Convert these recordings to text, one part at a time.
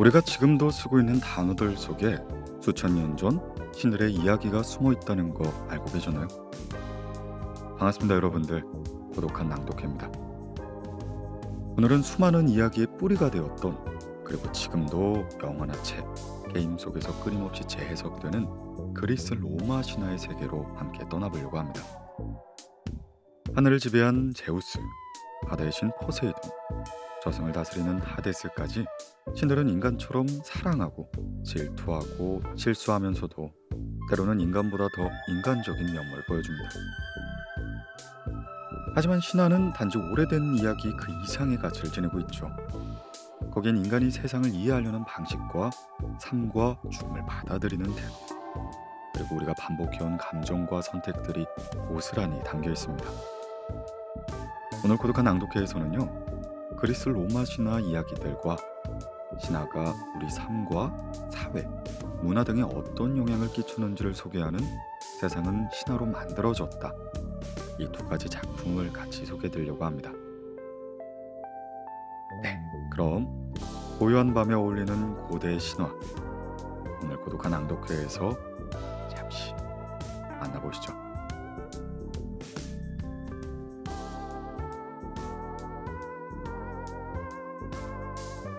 우리가 지금도 쓰고 있는 단어들 속에 수천 년 전 신들의 이야기가 숨어 있다는 거 알고 계셨나요? 반갑습니다, 여러분들. 고독한 낭독회입니다. 오늘은 수많은 이야기의 뿌리가 되었던, 그리고 지금도 영화나 책, 게임 속에서 끊임없이 재해석되는 그리스 로마 신화의 세계로 함께 떠나보려고 합니다. 하늘을 지배한 제우스, 바다의 신 포세이돈, 저승을 다스리는 하데스까지 신들은 인간처럼 사랑하고 질투하고 실수하면서도 때로는 인간보다 더 인간적인 면모를 보여줍니다. 하지만 신화는 단지 오래된 이야기 그 이상의 가치를 지니고 있죠. 거기엔 인간이 세상을 이해하려는 방식과 삶과 죽음을 받아들이는 태도, 그리고 우리가 반복해온 감정과 선택들이 고스란히 담겨 있습니다. 오늘 고독한 낭독회에서는요, 그리스 로마 신화 이야기들과 신화가 우리 삶과 사회, 문화 등에 어떤 영향을 끼치는지를 소개하는 세상은 신화로 만들어졌다, 이 두 가지 작품을 같이 소개해드리려고 합니다. 네, 그럼 고요한 밤에 어울리는 고대 신화, 오늘 고독한 낭독회에서 잠시 만나보시죠.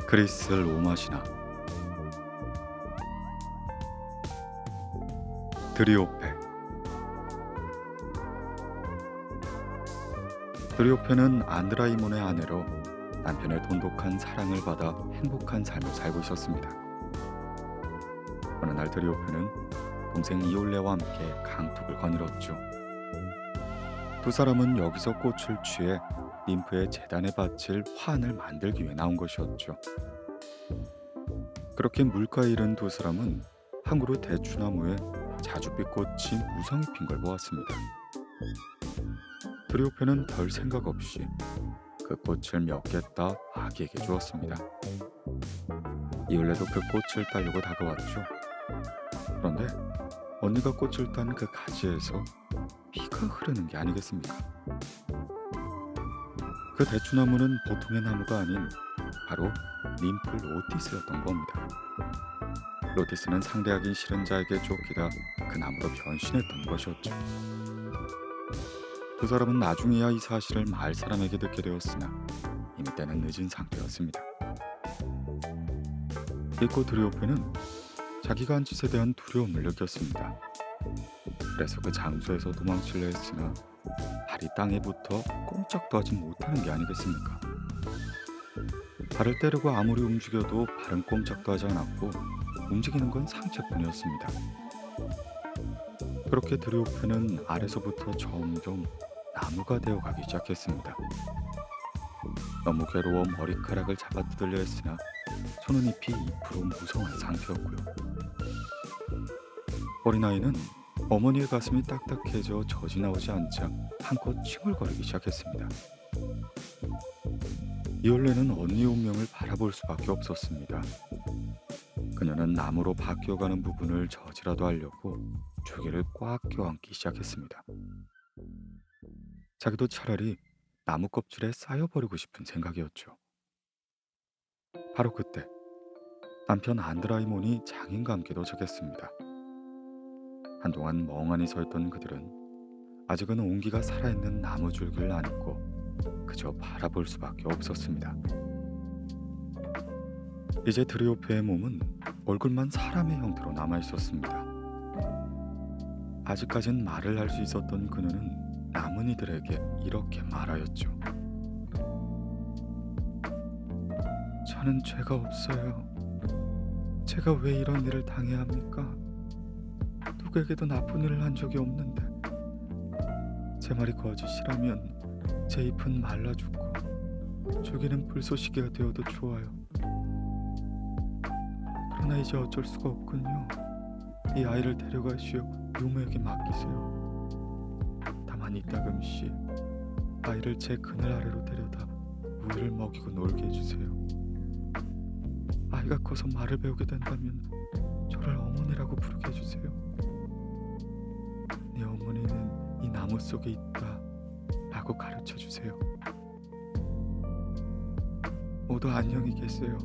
그리스 로마 신화. 드리오페. 드리오페는 안드라이몬의 아내로 남편의 돈독한 사랑을 받아 행복한 삶을 살고 있었습니다. 어느 날 드리오페는 동생 이올레와 함께 강둑을 거닐었죠. 두 사람은 여기서 꽃을 취해 ним프의 재단에 바칠 화환을 만들기 위해 나온 것이었죠. 그렇게 물가에 이른 두 사람은 한 그루 대추나무에 자줏빛 꽃이 무성히 핀 걸 보았습니다. 드리오페는 별 생각 없이 그 꽃을 몇 개 따 아기에게 주었습니다. 이올레도 그 꽃을 따려고 다가왔죠. 그런데 언니가 꽃을 딴 그 가지에서 피가 흐르는 게 아니겠습니까? 그 대추나무는 보통의 나무가 아닌 바로 ним프 로티스였던 겁니다. 로티스는 상대하기 싫은 자에게 쫓기다 그 나무로 변신했던 것이었죠. 두 사람은 나중에야 이 사실을 마을 사람에게 듣게 되었으나 이미 때는 늦은 상태였습니다. 이윽고 드리오페는 자기가 한 짓에 대한 두려움을 느꼈습니다. 그래서 그 장소에서 도망치려 했으나 발이 땅에 붙어 꼼짝도 하지 못하는 게 아니겠습니까? 발을 때리고 아무리 움직여도 발은 꼼짝도 하지 않았고 움직이는 건 상체뿐이었습니다. 그렇게 드리오페는 아래서부터 점점 나무가 되어가기 시작했습니다. 너무 괴로워 머리카락을 잡아 뜯으려 했으나 손은 잎이 잎으로 무성한 상태였고요. 어린아이는 어머니의 가슴이 딱딱해져 젖이 나오지 않자 한껏 칭얼거리기 시작했습니다. 이올레는 언니의 운명을 바라볼 수밖에 없었습니다. 그녀는 나무로 바뀌어가는 부분을 저지라도 하려고 조개를 꽉 껴안기 시작했습니다. 자기도 차라리 나무 껍질에 쌓여버리고 싶은 생각이었죠. 바로 그때 남편 안드라이몬이 장인과 함께 도착했습니다. 한동안 멍하니 서 있던 그들은 아직은 온기가 살아있는 나무 줄기를 안고 그저 바라볼 수밖에 없었습니다. 이제 드리오페의 몸은 얼굴만 사람의 형태로 남아있었습니다. 아직까진 말을 할 수 있었던 그녀는 나뭇이들에게 이렇게 말하였죠. 저는 죄가 없어요. 제가 왜 이런 일을 당해야 합니까? 누구에게도 나쁜 일을 한 적이 없는데. 제 말이 거짓이라면 제 잎은 말라 죽고 조개는 불쏘시개가 되어도 좋아요. 그러나 이제 어쩔 수가 없군요. 이 아이를 데려가시어 유모에게 맡기세요. 다만 이따금씩 아이를 제 그늘 아래로 데려다 우유를 먹이고 놀게 해주세요. 아이가 커서 말을 배우게 된다면 저를 어머니라고 부르게 해주세요. 네 어머니는 이 나무 속에 있다 라고 가르쳐주세요. 모두 안녕히 계세요.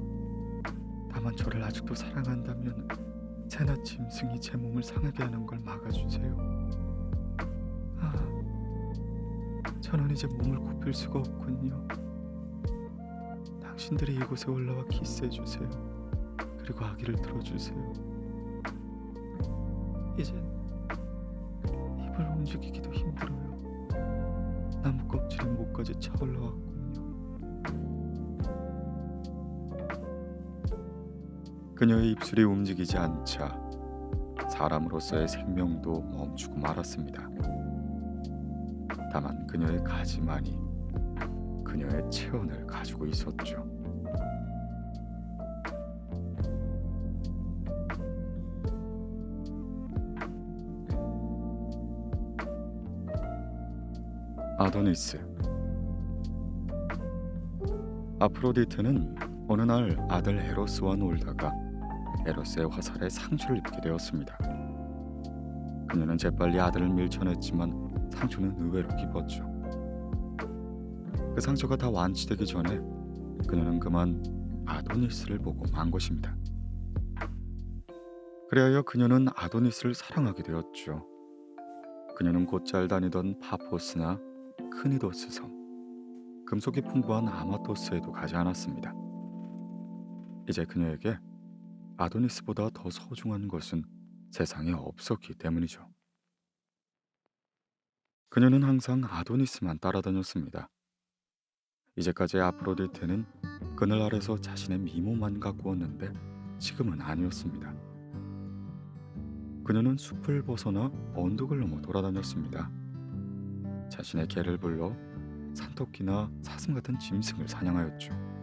다만 다만 저를 아직도 사랑한다면 새나 짐승이 제 몸을 상하게 하는 걸 막아주세요. 아, 저는 이제 몸을 굽힐 수가 없군요. 당신들이 이곳에 올라와 키스해주세요. 그리고 아기를 들어주세요. 이제 입을 움직이기도 힘들어요. 나무 껍질이 목까지 차올라왔군요. 그녀의 입술이 움직이지 않자 사람으로서의 생명도 멈추고 말았습니다. 다만 그녀의 가지만이 그녀의 체온을 가지고 있었죠. 아도니스. 아프로디테는 어느 날 아들 에로스와 놀다가 에로스의 화살에 상처를 입게 되었습니다. 그녀는 재빨리 아들을 밀쳐냈지만 상처는 의외로 깊었죠. 그 상처가 다 완치되기 전에 그녀는 그만 아도니스를 보고 만 것입니다. 그리하여 그녀는 아도니스를 사랑하게 되었죠. 그녀는 곧잘 다니던 파포스나 크니도스 섬, 금속이 풍부한 아마토스에도 가지 않았습니다. 이제 그녀에게 아도니스보다 더 소중한 것은 세상에 없었기 때문이죠. 그녀는 항상 아도니스만 따라다녔습니다. 이제까지 아프로디테는 그늘 아래서 자신의 미모만 가꾸었는데 지금은 아니었습니다. 그녀는 숲을 벗어나 언덕을 넘어 돌아다녔습니다. 자신의 개를 불러 산토끼나 사슴 같은 짐승을 사냥하였죠.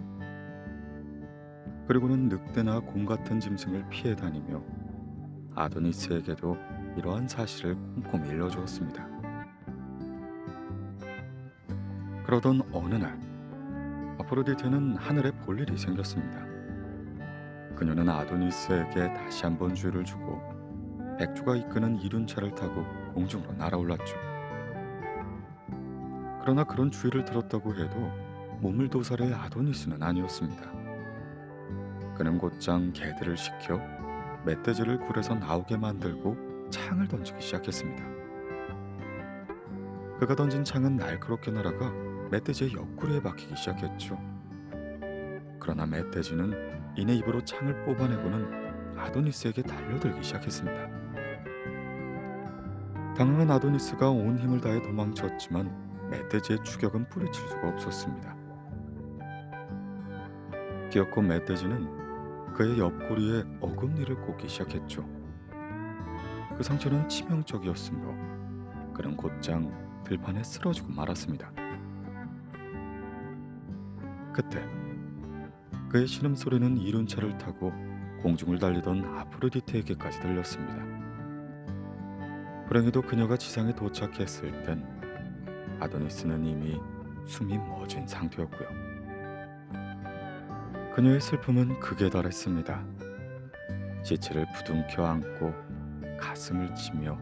그리고는 늑대나 곰 같은 짐승을 피해 다니며 아도니스에게도 이러한 사실을 꼼꼼히 일러주었습니다. 그러던 어느 날 아프로디테는 하늘에 볼 일이 생겼습니다. 그녀는 아도니스에게 다시 한번 주의를 주고 백조가 이끄는 이륜차를 타고 공중으로 날아올랐죠. 그러나 그런 주의를 들었다고 해도 몸을 도살할 아도니스는 아니었습니다. 그는 곧장 개들을 시켜 멧돼지를 굴에서 나오게 만들고 창을 던지기 시작했습니다. 그가 던진 창은 날카롭게 날아가 멧돼지의 옆구리에 박히기 시작했죠. 그러나 멧돼지는 이내 입으로 창을 뽑아내고는 아도니스에게 달려들기 시작했습니다. 당황한 아도니스가 온 힘을 다해 도망쳤지만 멧돼지의 추격은 뿌리칠 수가 없었습니다. 기어코 멧돼지는 그의 옆구리에 어금니를 꽂기 시작했죠. 그 상처는 치명적이었으므로 그는 곧장 들판에 쓰러지고 말았습니다. 그때 그의 신음소리는 이륜차를 타고 공중을 달리던 아프로디테에게까지 들렸습니다. 불행히도 그녀가 지상에 도착했을 땐 아도니스는 이미 숨이 멎은 상태였고요. 그녀의 슬픔은 극에 달했습니다. 시체를 부둥켜 안고 가슴을 치며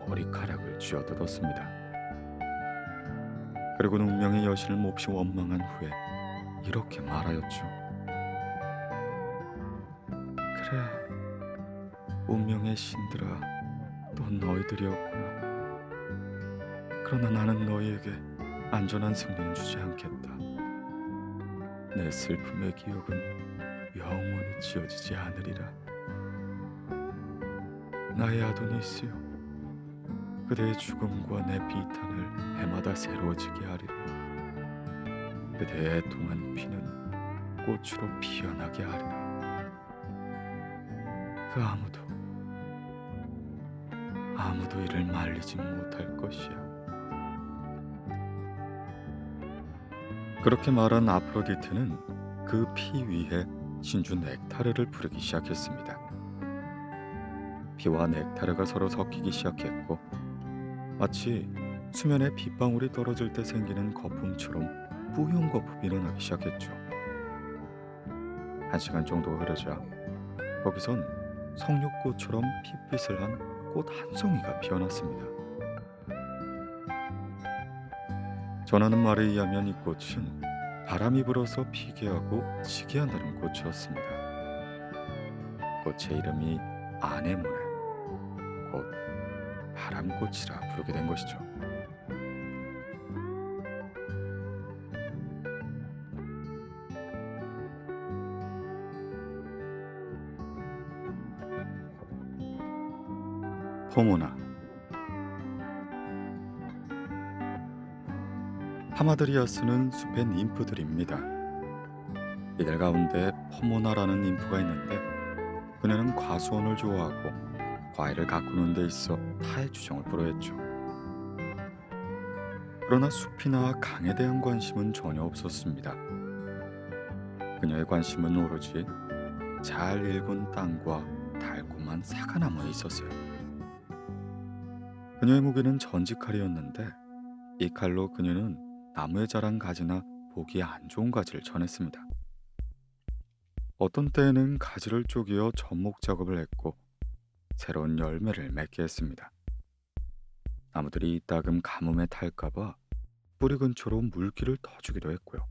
머리카락을 쥐어뜯었습니다. 그리고는 운명의 여신을 몹시 원망한 후에 이렇게 말하였죠. 그래, 운명의 신들아, 또 너희들이었구나. 그러나 나는 너희에게 안전한 승리는 주지 않겠다. 내 슬픔의 기억은 영원히 지워지지 않으리라. 나의 아도니스여, 그대의 죽음과 내 비탄을 해마다 새로워지게 하리라. 그대의 애통한 피는 꽃으로 피어나게 하리라. 그 아무도 이를 말리지 못할 것이야. 그렇게 말한 아프로디테는 그 피 위에 진주 넥타르를 부르기 시작했습니다. 피와 넥타르가 서로 섞이기 시작했고 마치 수면에 빗방울이 떨어질 때 생기는 거품처럼 뿌연 거품이 일어나기 시작했죠. 1시간 정도가 흐르자 거기선 석류꽃처럼 핏빛을 한 꽃 한 송이가 피어났습니다. 전하는 말에 의하면 이 꽃은 바람이 불어서 피게 하고 지게 한다는 꽃이었습니다. 꽃의 이름이 아네모네, 곧 바람꽃이라 부르게 된 것이죠. 포모나. 하마드리아스는 숲의 ним프들입니다. 이들 가운데 포모나라는 ним프가 있는데 그녀는 과수원을 좋아하고 과일을 가꾸는 데 있어 타의 주정을 불허했죠. 그러나 숲이나 강에 대한 관심은 전혀 없었습니다. 그녀의 관심은 오로지 잘 일군 땅과 달콤한 사과나무에 있었어요. 그녀의 무기는 전지칼이었는데 이 칼로 그녀는 나무에 자란 가지나 보기 안 좋은 가지를 쳐냈습니다. 어떤 때에는 가지를 쪼개어 접목 작업을 했고 새로운 열매를 맺게 했습니다. 나무들이 이따금 가뭄에 탈까봐 뿌리 근처로 물기를 더 주기도 했고요.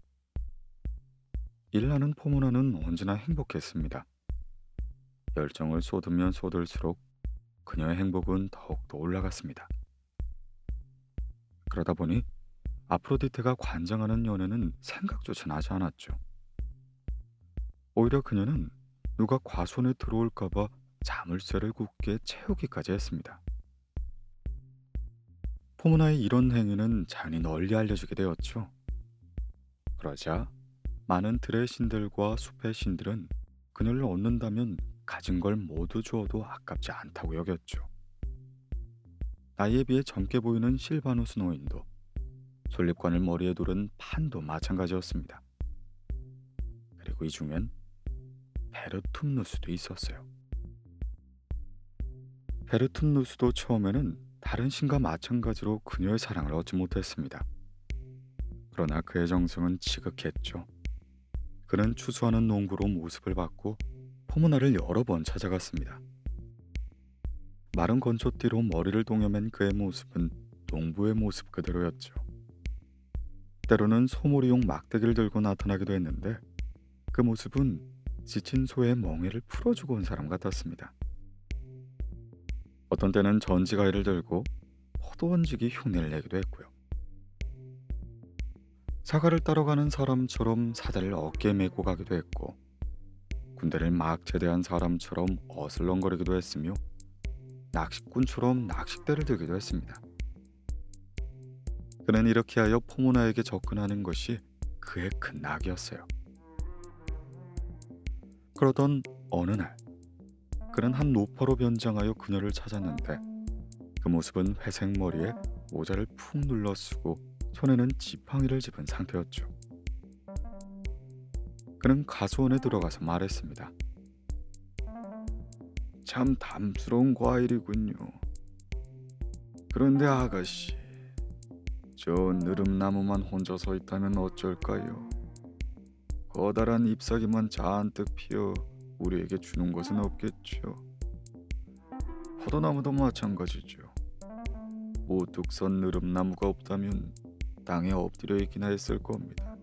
일하는 포모나는 언제나 행복했습니다. 열정을 쏟으면 쏟을수록 그녀의 행복은 더욱더 올라갔습니다. 그러다 보니 아프로디테가 관장하는 연애는 생각조차 나지 않았죠. 오히려 그녀는 누가 과손에 들어올까봐 자물쇠를 굳게 채우기까지 했습니다. 포모나의 이런 행위는 자연히 널리 알려지게 되었죠. 그러자 많은 들의 신들과 숲의 신들은 그녀를 얻는다면 가진 걸 모두 주어도 아깝지 않다고 여겼죠. 나이에 비해 젊게 보이는 실바누스 노인도, 솔잎관을 머리에 두른 판도 마찬가지였습니다. 그리고 이 중엔 베르툼누스도 있었어요. 베르툼누스도 처음에는 다른 신과 마찬가지로 그녀의 사랑을 얻지 못했습니다. 그러나 그의 정성은 지극했죠. 그는 추수하는 농부로 모습을 받고 포모나를 여러 번 찾아갔습니다. 마른 건초띠로 머리를 동여맨 그의 모습은 농부의 모습 그대로였죠. 때로는 소몰이용 막대기를 들고 나타나기도 했는데 그 모습은 지친 소의 멍에를 풀어주고 온 사람 같았습니다. 어떤 때는 전지가위를 들고 호도원지기 흉내를 내기도 했고요. 사과를 따러 가는 사람처럼 사자를 어깨에 메고 가기도 했고 군대를 막 제대한 사람처럼 어슬렁거리기도 했으며 낚시꾼처럼 낚싯대를 들기도 했습니다. 그는 이렇게 하여 포모나에게 접근하는 것이 그의 큰 낙이었어요. 그러던 어느 날 그는 한 노파로 변장하여 그녀를 찾았는데 그 모습은 회색 머리에 모자를 푹 눌러 쓰고 손에는 지팡이를 집은 상태였죠. 그는 가수원에 들어가서 말했습니다. 참 담스러운 과일이군요. 그런데 아가씨, 저 느릅나무만 혼자 서 있다면 어쩔까요? 커다란 잎사귀만 잔뜩 피어 우리에게 주는 것은 없겠죠. 포도나무도 마찬가지죠. 우뚝 선 느릅나무가 없다면 땅에 엎드려 있기나 했을 겁니다.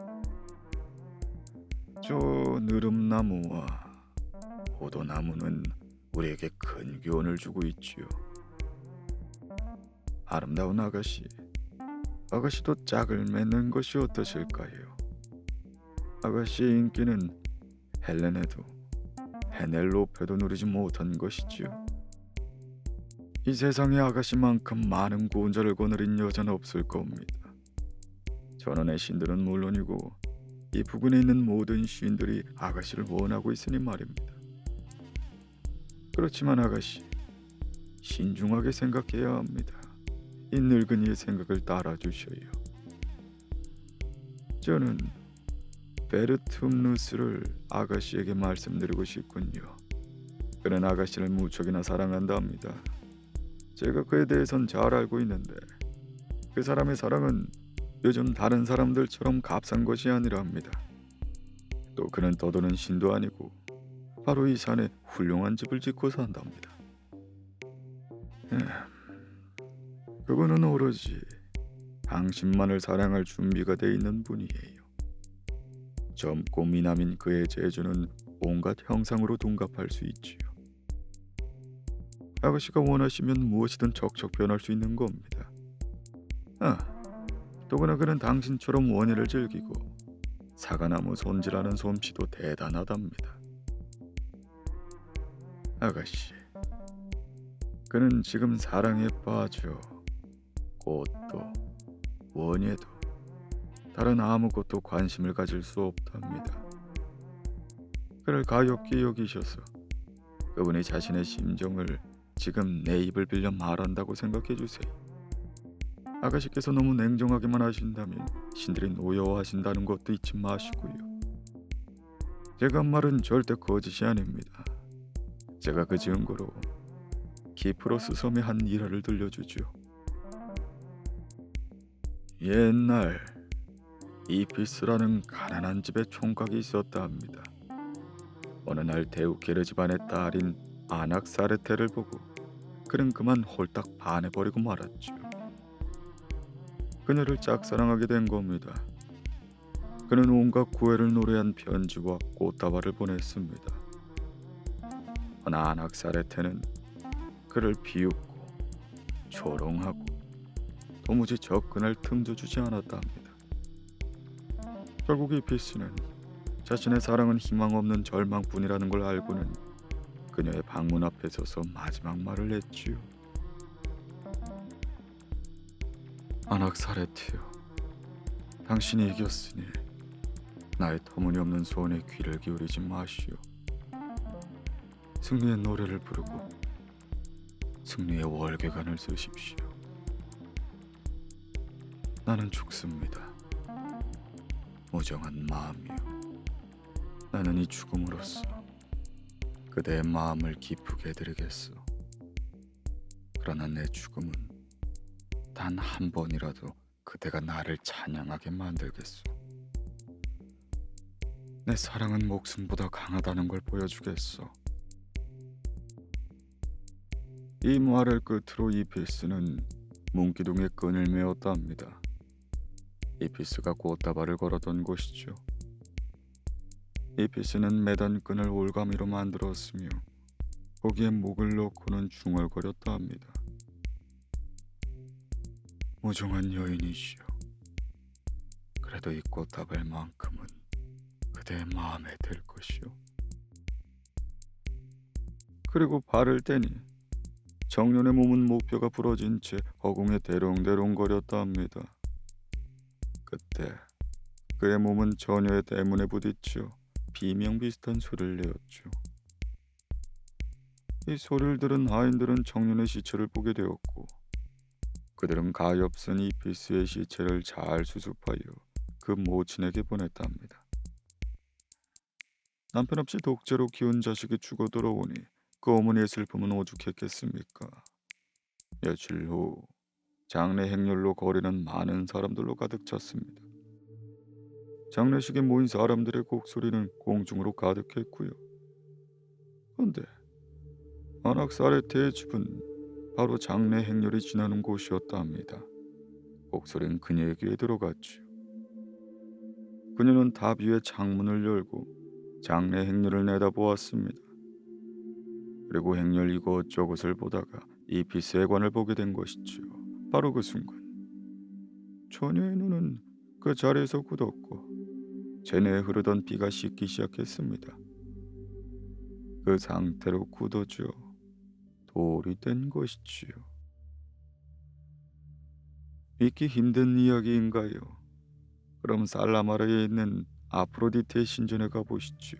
저 느릅나무와 포도나무는 우리에게 큰 교훈을 주고 있지요. 아름다운 아가씨, 아가씨도 짝을 맺는 것이 어떠실까요? 아가씨의 인기는 헬렌에도 페넬로페도 누리지 못한 것이지요. 이 세상에 아가씨만큼 많은 구원자를 거느린 여자는 없을 겁니다. 전원의 신들은 물론이고 이 부근에 있는 모든 신들이 아가씨를 원하고 있으니 말입니다. 그렇지만 아가씨, 신중하게 생각해야 합니다. 이 늙은이의 생각을 따라주셔요. 저는 베르툼누스를 아가씨에게 말씀드리고 싶군요. 그는 아가씨를 무척이나 사랑한답니다. 제가 그에 대해선 잘 알고 있는데 그 사람의 사랑은 요즘 다른 사람들처럼 값싼 것이 아니랍니다. 또 그는 떠도는 신도 아니고 바로 이 산에 훌륭한 집을 짓고 산답니다. 그분은 오로지 당신만을 사랑할 준비가 돼 있는 분이에요. 젊고 미남인 그의 재주는 온갖 형상으로 둔갑할 수 있지요. 아가씨가 원하시면 무엇이든 척척 변할 수 있는 겁니다. 아, 더구나 그는 당신처럼 원예를 즐기고 사과나무 손질하는 솜씨도 대단하답니다. 아가씨, 그는 지금 사랑에 빠져 꽃도 원예도 다른 아무것도 관심을 가질 수 없답니다. 그를 가엾게 여기셔서 그분이 자신의 심정을 지금 내 입을 빌려 말한다고 생각해 주세요. 아가씨께서 너무 냉정하게만 하신다면 신들이 노여워하신다는 것도 잊지 마시고요. 제가 한 말은 절대 거짓이 아닙니다. 제가 그 증거로 키프로스 섬의 한 일화를 들려주죠. 옛날 이피스라는 가난한 집에 총각이 있었다 합니다. 어느 날 데우케르 집안의 딸인 아낙사레테를 보고 그는 그만 홀딱 반해버리고 말았죠. 그녀를 짝사랑하게 된 겁니다. 그는 온갖 구애를 노래한 편지와 꽃다발을 보냈습니다. 허나 아낙사레테는 그를 비웃고 조롱하고 도무지 접근할 틈도 주지 않았다 합니다. 결국 이피스는 자신의 사랑은 희망 없는 절망뿐이라는 걸 알고는 그녀의 방문 앞에 서서 마지막 말을 했지요. 아낙사레트요, 당신이 이겼으니 나의 터무니없는 소원에 귀를 기울이지 마시오. 승리의 노래를 부르고 승리의 월계관을 쓰십시오. 나는 죽습니다. 무정한 마음이요. 나는 이 죽음으로써 그대의 마음을 기쁘게 해드리겠소. 그러나 내 죽음은 단 한 번이라도 그대가 나를 찬양하게 만들겠소. 내 사랑은 목숨보다 강하다는 걸 보여주겠소. 이 말을 끝으로 이피스는 문기둥에 끈을 메었다 합니다. 이피스가 꽃다발을 걸었던 곳이죠. 이피스는 매단 끈을 올가미로 만들었으며 거기에 목을 넣고는 중얼거렸다 합니다. 무정한 여인이시여, 그래도 이 꽃다발만큼은 그대의 마음에 들 것이오. 그리고 발을 떼니 정년의 몸은 목뼈가 부러진 채 허공에 대롱대롱거렸다 합니다. 그때 그의 몸은 처녀의 대문에 부딪혀 비명 비슷한 소리를 내었죠. 이 소리를 들은 하인들은 청년의 시체를 보게 되었고 그들은 가엾은 이피스의 시체를 잘 수습하여 그 모친에게 보냈다 합니다. 남편 없이 독재로 키운 자식이 죽어 돌아오니 그 어머니의 슬픔은 오죽했겠습니까? 며칠 후 장례 행렬로 거리는 많은 사람들로 가득 찼습니다. 장례식에 모인 사람들의 곡소리는 공중으로 가득했고요. 그런데 아낙사레테의 집은 바로 장례 행렬이 지나는 곳이었다 합니다. 곡소리는 그녀의 귀에 들어갔지요. 그녀는 답 위에 창문을 열고 장례 행렬을 내다보았습니다. 그리고 행렬 이곳저곳을 보다가 이피스의 관을 보게 된 것이지요. 바로 그 순간 처녀의 눈은 그 자리에서 굳었고 체내에 흐르던 피가 씻기 시작했습니다. 그 상태로 굳어져 돌이 된 것이지요. 믿기 힘든 이야기인가요? 그럼 살라마르에 있는 아프로디테의 신전에 가보시지요.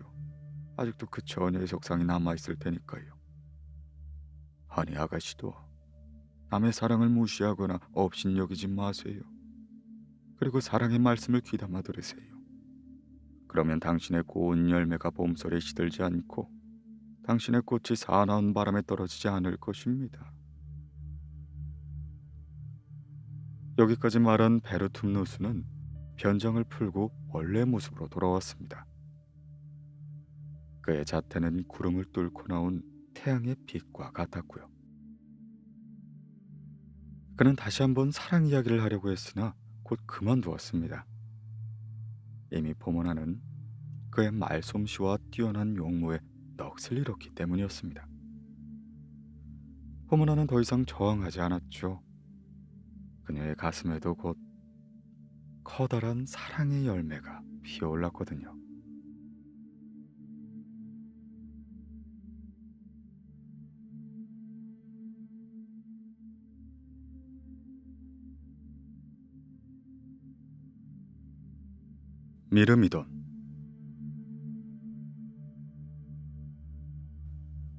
아직도 그 처녀의 석상이 남아있을 테니까요. 아니 아가씨도 남의 사랑을 무시하거나 업신여기지 마세요. 그리고 사랑의 말씀을 귀담아 들으세요. 그러면 당신의 고운 열매가 봄설에 시들지 않고 당신의 꽃이 사나운 바람에 떨어지지 않을 것입니다. 여기까지 말한 베르툼누스는 변장을 풀고 원래 모습으로 돌아왔습니다. 그의 자태는 구름을 뚫고 나온 태양의 빛과 같았고요. 그는 다시 한번 사랑 이야기를 하려고 했으나 곧 그만두었습니다. 이미 포모나는 그의 말솜씨와 뛰어난 용모에 넋을 잃었기 때문이었습니다. 호문화는 더 이상 저항하지 않았죠. 그녀의 가슴에도 곧 커다란 사랑의 열매가 피어올랐거든요. 미르미돈.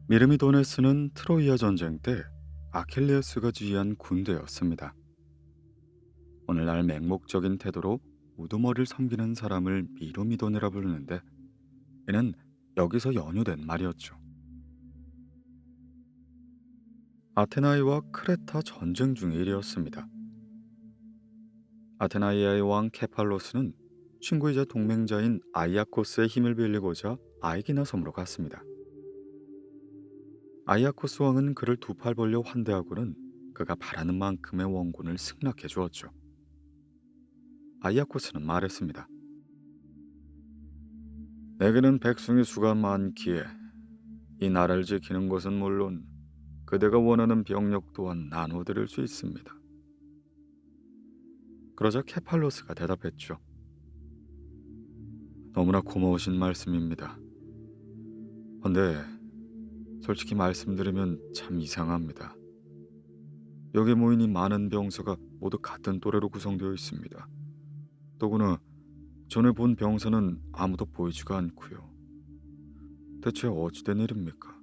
미르미도네스는 트로이아 전쟁 때 아킬레우스가 지휘한 군대였습니다. 오늘날 맹목적인 태도로 우두머리를 섬기는 사람을 미르미돈이라 부르는데, 이는 여기서 연유된 말이었죠. 아테나이와 크레타 전쟁 중의 일이었습니다. 아테나이아의 왕 케팔로스는 친구이자 동맹자인 아이아코스의 힘을 빌리고자 아이기나 섬으로 갔습니다. 아이아코스 왕은 그를 두 팔 벌려 환대하고는 그가 바라는 만큼의 원군을 승낙해 주었죠. 아이아코스는 말했습니다. 내게는 백성의 수가 많기에 이 나라를 지키는 것은 물론 그대가 원하는 병력 또한 나눠드릴 수 있습니다. 그러자 케팔로스가 대답했죠. 너무나 고마우신 말씀입니다. 근데 솔직히 말씀드리면 참 이상합니다. 여기 모인 이 많은 병사가 모두 같은 또래로 구성되어 있습니다. 더구나 전에 본 병사는 아무도 보이지가 않고요. 대체 어찌된 일입니까?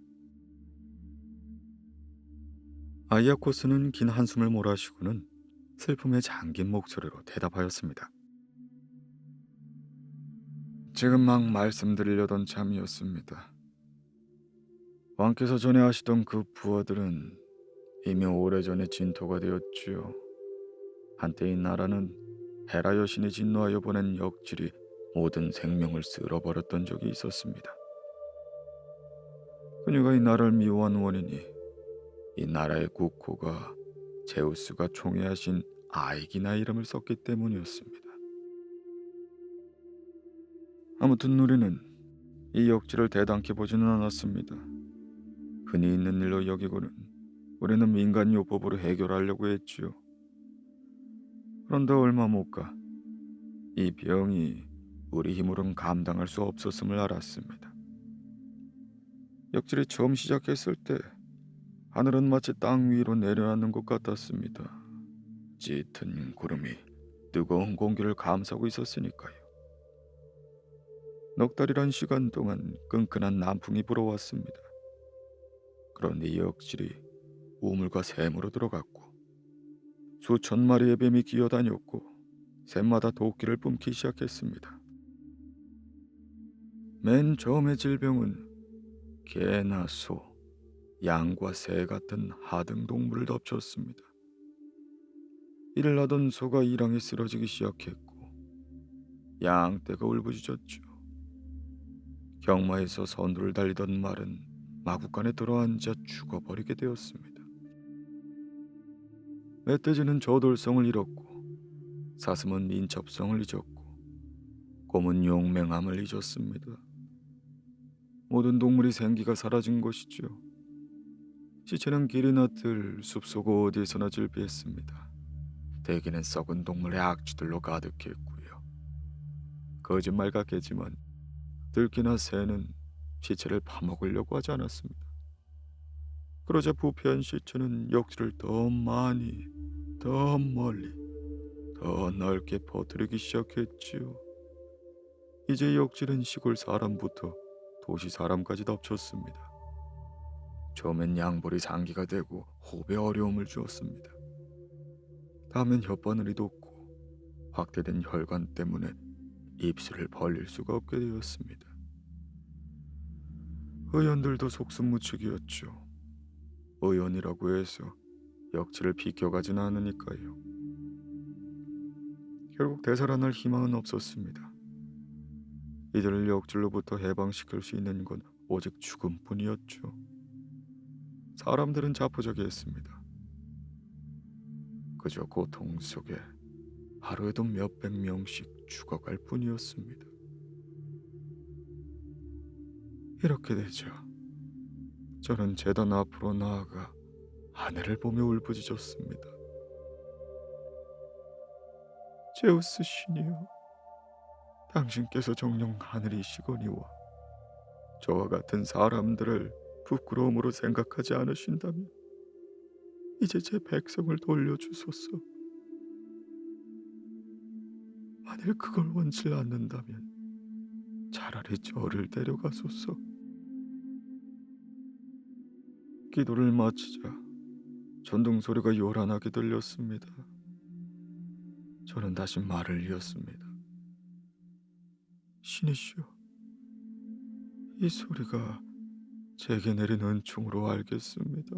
아이아코스는 긴 한숨을 몰아쉬고는 슬픔에 잠긴 목소리로 대답하였습니다. 지금 막 말씀드리려던 참이었습니다. 왕께서 전에 하시던 그 부하들은 이미 오래전에 진토가 되었지요. 한때 이 나라는 헤라 여신이 진노하여 보낸 역질이 모든 생명을 쓸어버렸던 적이 있었습니다. 그녀가 이 나라를 미워한 원인이 이 나라의 국호가 제우스가 총애하신 아이기나 이름을 썼기 때문이었습니다. 아무튼 우리는 이 역질을 대담케 보지는 않았습니다. 흔히 있는 일로 여기고는 우리는 민간 요법으로 해결하려고 했지요. 그런데 얼마 못 가 이 병이 우리 힘으로는 감당할 수 없었음을 알았습니다. 역질이 처음 시작했을 때 하늘은 마치 땅 위로 내려앉는 것 같았습니다. 짙은 구름이 뜨거운 공기를 감싸고 있었으니까요. 넉 달이란 시간 동안 끈끈한 남풍이 불어왔습니다. 그런데 이 역질이 우물과 샘으로 들어갔고 수천 마리의 뱀이 기어다녔고 샘마다 도끼를 뿜기 시작했습니다. 맨 처음의 질병은 개나 소, 양과 새 같은 하등 동물을 덮쳤습니다. 이를 하던 소가 일항에 쓰러지기 시작했고 양떼가 울부짖었죠. 경마에서 선두를 달리던 말은 마구간에 들어앉아 죽어버리게 되었습니다. 멧돼지는 저돌성을 잃었고 사슴은 인첩성을 잊었고 곰은 용맹함을 잊었습니다. 모든 동물이 생기가 사라진 것이죠. 시체는 길이나 들, 숲속 어디에서나 질비했습니다. 대기는 썩은 동물의 악취들로 가득했고요. 거짓말 같겠지만 들기나 새는 시체를 파먹으려고 하지 않았습니다. 그러자 부패한 시체는 역지를 더 많이, 더 멀리, 더 넓게 퍼뜨리기 시작했지요. 이제 역질은 시골 사람부터 도시 사람까지 덮쳤습니다. 처음엔 양볼이 상기가 되고 호흡에 어려움을 주었습니다. 다음엔 혓바늘이 돋고 확대된 혈관 때문에 입술을 벌릴 수가 없게 되었습니다. 의원들도 속수무책이었죠. 의원이라고 해서 역질을 비껴가진 않으니까요. 결국 되살아날 희망은 없었습니다. 이들을 역질로부터 해방시킬 수 있는 건 오직 죽음뿐이었죠. 사람들은 자포자기했습니다. 그저 고통 속에 하루에도 몇백 명씩 죽어갈 뿐이었습니다. 이렇게 되죠. 저는 재단 앞으로 나아가 하늘을 보며 울부짖었습니다. 제우스 신이여, 당신께서 정녕 하늘이시거니와 저와 같은 사람들을 부끄러움으로 생각하지 않으신다면 이제 제 백성을 돌려주소서. 만일 그걸 원치 않는다면 차라리 저를 데려가소서. 기도를 마치자 전등 소리가 요란하게 들렸습니다. 저는 다시 말을 이었습니다. 신이시여, 이 소리가 제게 내린 은총으로 알겠습니다.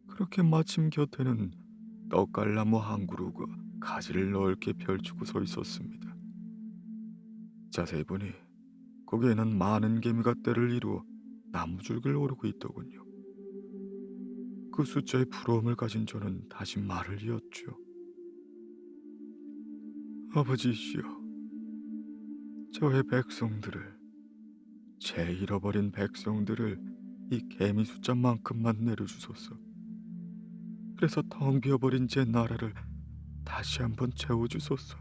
그렇게 마침 곁에는 떡갈나무 한 그루가 가지를 넓게 펼치고 서 있었습니다. 자세히 보니 거기에는 많은 개미가 떼를 이루어 나무줄기를 오르고 있더군요. 그 숫자에 부러움을 가진 저는 다시 말을 이었죠. 아버지시여, 저의 백성들을, 제 잃어버린 백성들을 이 개미 숫자만큼만 내려주소서. 그래서 텅 비어버린 제 나라를 다시 한번 채워주소서.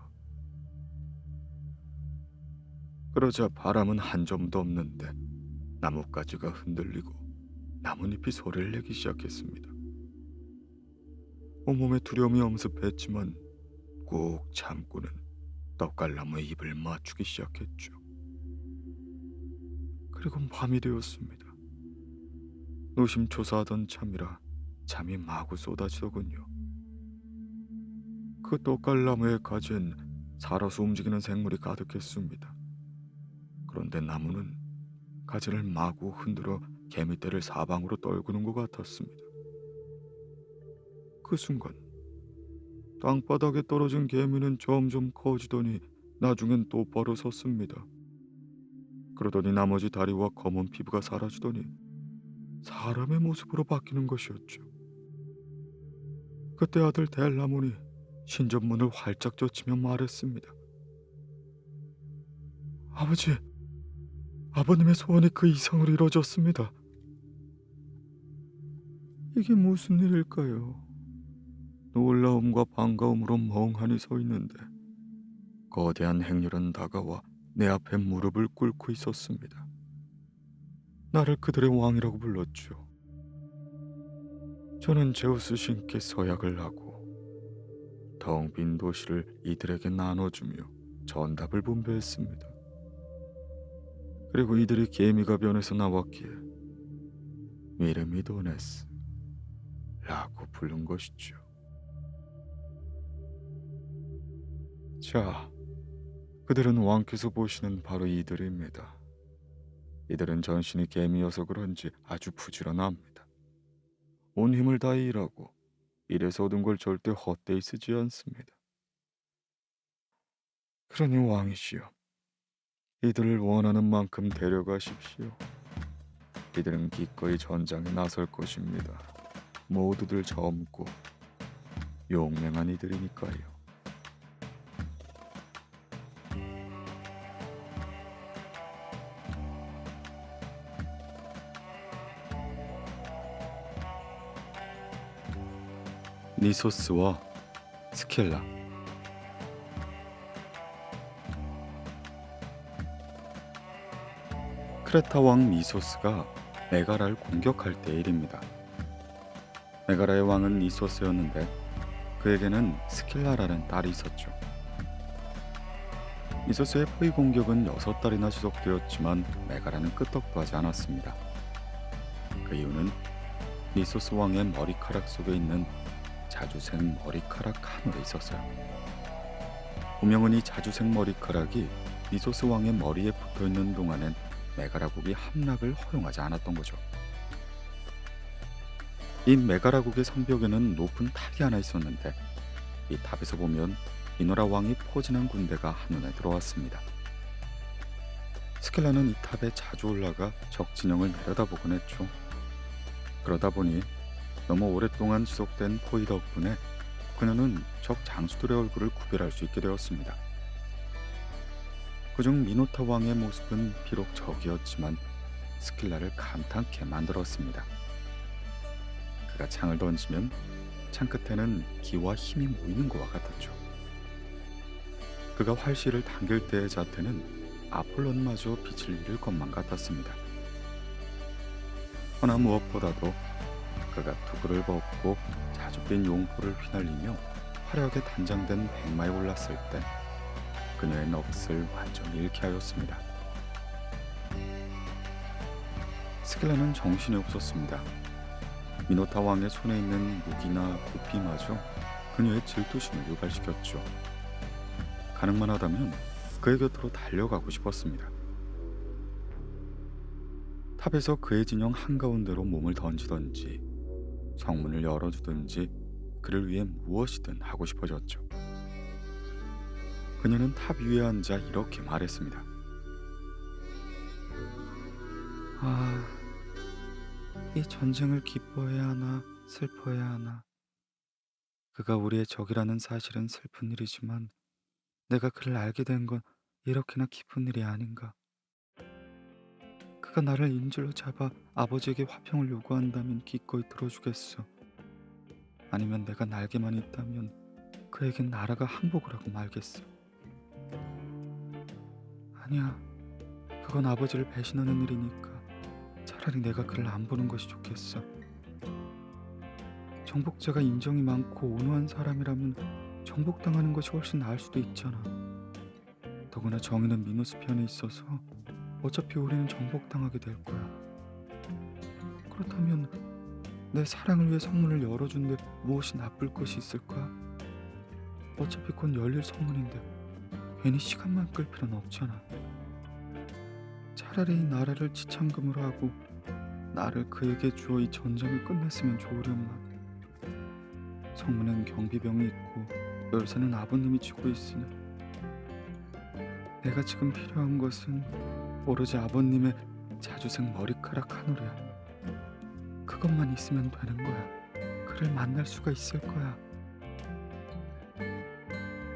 그러자 바람은 한 점도 없는데 나뭇가지가 흔들리고 나뭇잎이 소리를 내기 시작했습니다. 온몸에 두려움이 엄습했지만 꾹 참고는 떡갈나무에 입을 맞추기 시작했죠. 그리고 밤이 되었습니다. 노심초사하던 참이라 잠이 마구 쏟아지더군요. 그 떡갈나무의 가지엔 살아서 움직이는 생물이 가득했습니다. 그런데 나무는 가지를 마구 흔들어 개미떼를 사방으로 떨구는 것 같았습니다. 그 순간 땅바닥에 떨어진 개미는 점점 커지더니 나중엔 똑바로 섰습니다. 그러더니 나머지 다리와 검은 피부가 사라지더니 사람의 모습으로 바뀌는 것이었죠. 그때 아들 델라몬이 신전문을 활짝 젖히며 말했습니다. 아버지, 아버님의 소원이 그 이상으로 이루어졌습니다. 이게 무슨 일일까요? 놀라움과 반가움으로 멍하니 서 있는데 거대한 행렬은 다가와 내 앞에 무릎을 꿇고 있었습니다. 나를 그들의 왕이라고 불렀죠. 저는 제우스 신께 서약을 하고 텅 빈 도시를 이들에게 나눠주며 전답을 분배했습니다. 그리고 이들이 개미가 변해서 나왔기에 미르미도네스 라고 부른 것이죠. 자, 그들은 왕께서 보시는 바로 이들입니다. 이들은 전신이 개미여서 그런지 아주 부지런합니다. 온 힘을 다해 일하고 일에서 얻은 걸 절대 헛되이 쓰지 않습니다. 그러니 왕이시여, 이들을 원하는 만큼 데려가십시오. 이들은 기꺼이 전장에 나설 것입니다. 모두들 젊고 용맹한 이들이니까요. 니소스와 스킬라. 크레타 왕 니소스가 메가라를 공격할 때의 일입니다. 메가라의 왕은 니소스였는데 그에게는 스킬라라는 딸이 있었죠. 니소스의 포위 공격은 6달이나 지속되었지만 메가라는 끄떡도 하지 않았습니다. 그 이유는 니소스 왕의 머리카락 속에 있는 자주색 머리카락 하늘에 있었어요. 분명은 이 자주색 머리카락이 니소스 왕의 머리에 붙어있는 동안엔 메가라국이 함락을 허용하지 않았던 거죠. 이 메가라국의 성벽에는 높은 탑이 하나 있었는데 이 탑에서 보면 이노라 왕이 포진한 군대가 한눈에 들어왔습니다. 스켈라는 이 탑에 자주 올라가 적 진영을 내려다보곤 했죠. 그러다 보니 너무 오랫동안 지속된 포위 덕분에 그녀는 적 장수들의 얼굴을 구별할 수 있게 되었습니다. 그중 미노타 왕의 모습은 비록 적이었지만 스킬라를 감탄케 만들었습니다. 그가 창을 던지면 창 끝에는 기와 힘이 모이는 것과 같았죠. 그가 활시를 당길 때의 자태는 아폴론마저 빛을 잃을 것만 같았습니다. 허나 무엇보다도 그가 투구를 벗고 자줏빛 용포를 휘날리며 화려하게 단장된 백마에 올랐을 때 그녀의 넋을 완전히 잃게 하였습니다. 스킬라는 정신이 없었습니다. 미노타 왕의 손에 있는 무기나 부피마저 그녀의 질투심을 유발시켰죠. 가능만 하다면 그의 곁으로 달려가고 싶었습니다. 탑에서 그의 진영 한가운데로 몸을 던지든지 성문을 열어주든지 그를 위해 무엇이든 하고 싶어졌죠. 그녀는 탑 위에 앉아 이렇게 말했습니다. 이 전쟁을 기뻐해야 하나 슬퍼해야 하나. 그가 우리의 적이라는 사실은 슬픈 일이지만 내가 그를 알게 된 건 이렇게나 기쁜 일이 아닌가. 그가 나를 인질로 잡아 아버지에게 화평을 요구한다면 기꺼이 들어주겠어. 아니면 내가 날개만 있다면 그에겐 나라가 항복을 하고 말겠어. 아니야, 그건 아버지를 배신하는 일이니까 차라리 내가 그를 안 보는 것이 좋겠어. 정복자가 인정이 많고 온화한 사람이라면 정복당하는 것이 훨씬 나을 수도 있잖아. 더구나 정의는 미노스 편에 있어서 어차피 우리는 정복당하게 될 거야. 그렇다면 내 사랑을 위해 성문을 열어준데 무엇이 나쁠 것이 있을까? 어차피 곧 열릴 성문인데 괜히 시간만 끌 필요는 없잖아. 차라리 이 나라를 지참금으로 하고 나를 그에게 주어 이 전쟁을 끝냈으면 좋으련만. 성문엔 경비병이 있고 열쇠는 아버님이 쥐고 있으니 내가 지금 필요한 것은 오로지 아버님의 자주색 머리카락 한 올이야. 그것만 있으면 되는 거야. 그를 만날 수가 있을 거야.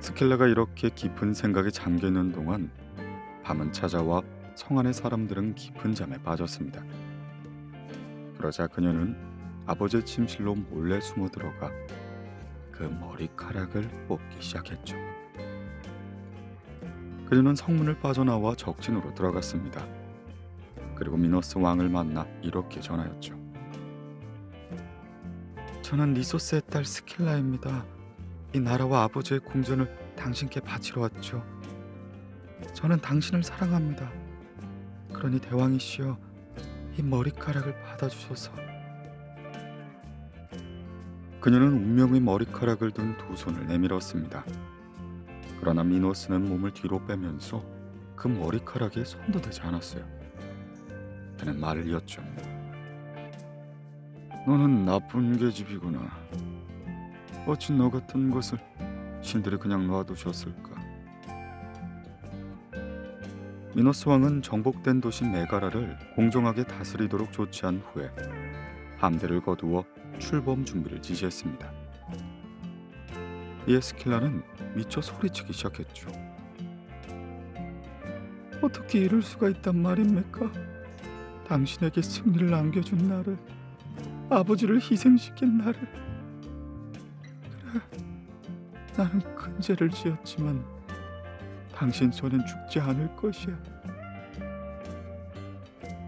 스킬라가 이렇게 깊은 생각에 잠겨있는 동안 밤은 찾아와 성 안의 사람들은 깊은 잠에 빠졌습니다. 그러자 그녀는 아버지의 침실로 몰래 숨어 들어가 그 머리카락을 뽑기 시작했죠. 그녀는 성문을 빠져나와 적진으로 들어갔습니다. 그리고 미노스 왕을 만나 이렇게 전하였죠. 저는 니소스의 딸 스킬라입니다. 이 나라와 아버지의 궁전을 당신께 바치러 왔죠. 저는 당신을 사랑합니다. 그러니 대왕이시여, 이 머리카락을 받아주소서. 그녀는 운명의 머리카락을 든 두 손을 내밀었습니다. 그러나 미노스는 몸을 뒤로 빼면서 그 머리카락에 손도 대지 않았어요. 그는 말을 이었죠. 너는 나쁜 계집이구나. 어찌 너 같은 것을 신들이 그냥 놔두셨을까? 미노스 왕은 정복된 도시 메가라를 공정하게 다스리도록 조치한 후에 함대를 거두어 출범 준비를 지시했습니다. 이에 스킬라는 미쳐 소리치기 시작했죠. 어떻게 이럴 수가 있단 말입니까? 당신에게 승리를 안겨준 나를, 아버지를 희생시킨 나를. 그래, 나는 큰 죄를 지었지만 당신 손엔 죽지 않을 것이야.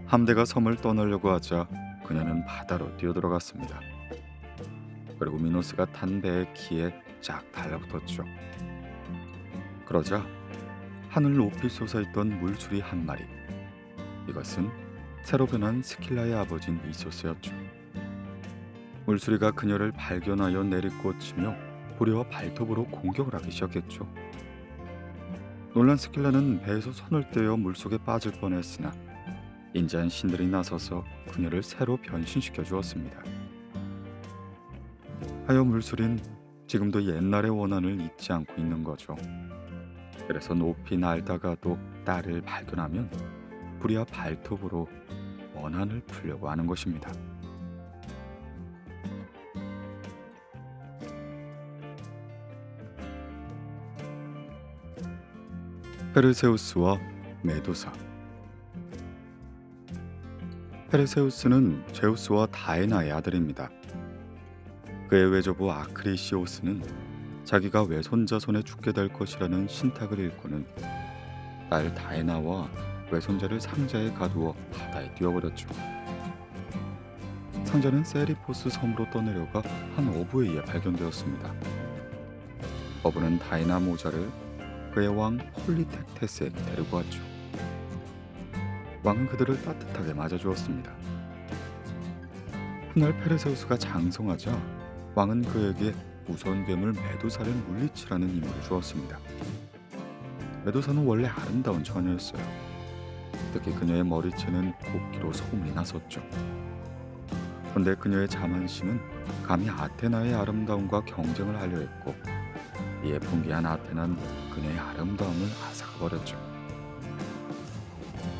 함대가 섬을 떠나려고 하자 그녀는 바다로 뛰어들어갔습니다. 그리고 미노스가 탄 배의 키에 쫙 달라붙었죠. 그러자 하늘 높이 솟아있던 물수리 한 마리. 이것은 새로 변한 스킬라의 아버지인 이소스였죠. 물수리가 그녀를 발견하여 내리꽂히며 부리와 발톱으로 공격을 하기 시작했죠. 놀란 스킬라는 배에서 손을 떼어 물속에 빠질 뻔했으나 인자한 신들이 나서서 그녀를 새로 변신시켜 주었습니다. 하여 물수린 지금도 옛날의 원한을 잊지 않고 있는 거죠. 그래서 높이 날다가도 딸을 발견하면 부리와 발톱으로 원한을 풀려고 하는 것입니다. 페르세우스와 메두사. 페르세우스는 제우스와 다에나의 아들입니다. 그의 외조부 아크리시오스는 자기가 외손자 손에 죽게 될 것이라는 신탁을 읽고는 딸 다에나와 외손자를 상자에 가두어 바다에 뛰어버렸죠. 상자는 세리포스 섬으로 떠내려가 한 어부에 의해 발견되었습니다. 어부는 다이나 모자를 그의 왕 폴리텍테스에게 데리고 왔죠. 왕은 그들을 따뜻하게 맞아주었습니다. 훗날 페르세우스가 장성하자 왕은 그에게 무서운 괴물 메두사를 물리치라는 임무를 주었습니다. 메두사는 원래 아름다운 처녀였어요. 특히 그녀의 머리채는 곱기로 소문이 났었죠. 그런데 그녀의 자만심은 감히 아테나의 아름다움과 경쟁을 하려 했고, 이에 분개한 아테나는 그녀의 아름다움을 앗아가버렸죠.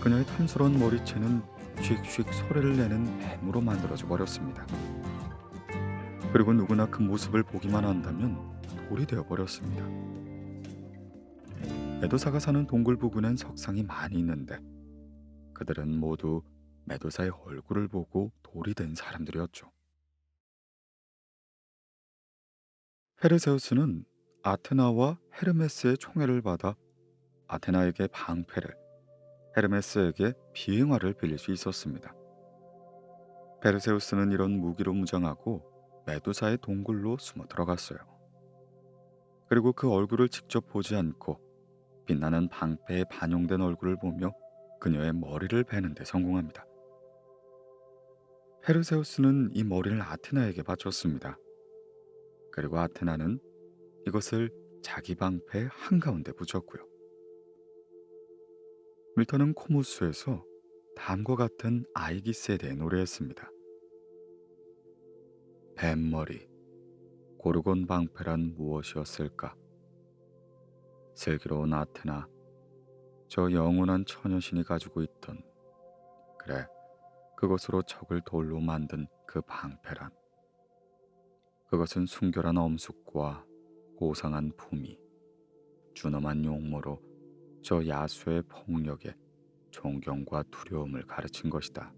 그녀의 탐스러운 머리채는 슉슉 소리를 내는 뱀으로 만들어져 버렸습니다. 그리고 누구나 그 모습을 보기만 한다면 돌이 되어버렸습니다. 메두사가 사는 동굴 부근엔 석상이 많이 있는데 그들은 모두 메두사의 얼굴을 보고 돌이 된 사람들이었죠. 페르세우스는 아테나와 헤르메스의 총애를 받아 아테나에게 방패를, 헤르메스에게 비행화를 빌릴 수 있었습니다. 페르세우스는 이런 무기로 무장하고 메두사의 동굴로 숨어 들어갔어요. 그리고 그 얼굴을 직접 보지 않고 빛나는 방패에 반영된 얼굴을 보며 그녀의 머리를 베는 데 성공합니다. 페르세우스는 이 머리를 아테나에게 바쳤습니다. 그리고 아테나는 이것을 자기 방패 한가운데 붙였고요. 밀턴은 코무스에서 다음과 같은 아이기스에 대해 노래했습니다. 뱀머리, 고르곤 방패란 무엇이었을까? 슬기로운 아테나, 저 영원한 처녀신이 가지고 있던, 그래, 그것으로 적을 돌로 만든 그 방패란, 그것은 순결한 엄숙과 고상한 품위, 준엄한 용모로 저 야수의 폭력에 존경과 두려움을 가르친 것이다.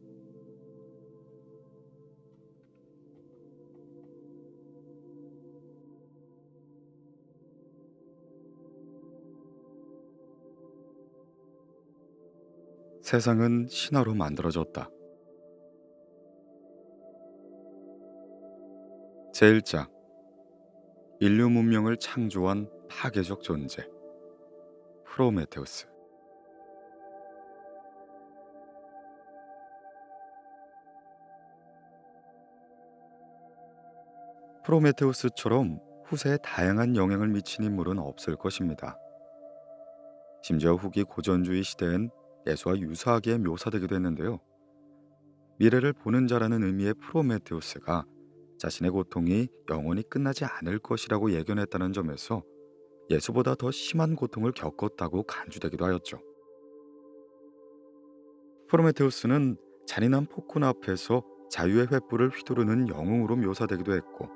세상은 신화로 만들어졌다. 제1장, 인류 문명을 창조한 파괴적 존재, 프로메테우스. 프로메테우스처럼 후세에 다양한 영향을 미친 인물은 없을 것입니다. 심지어 후기 고전주의 시대엔 예수와 유사하게 묘사되기도 했는데요. 미래를 보는 자라는 의미의 프로메테우스가 자신의 고통이 영원히 끝나지 않을 것이라고 예견했다는 점에서 예수보다 더 심한 고통을 겪었다고 간주되기도 하였죠. 프로메테우스는 잔인한 폭군 앞에서 자유의 횃불을 휘두르는 영웅으로 묘사되기도 했고,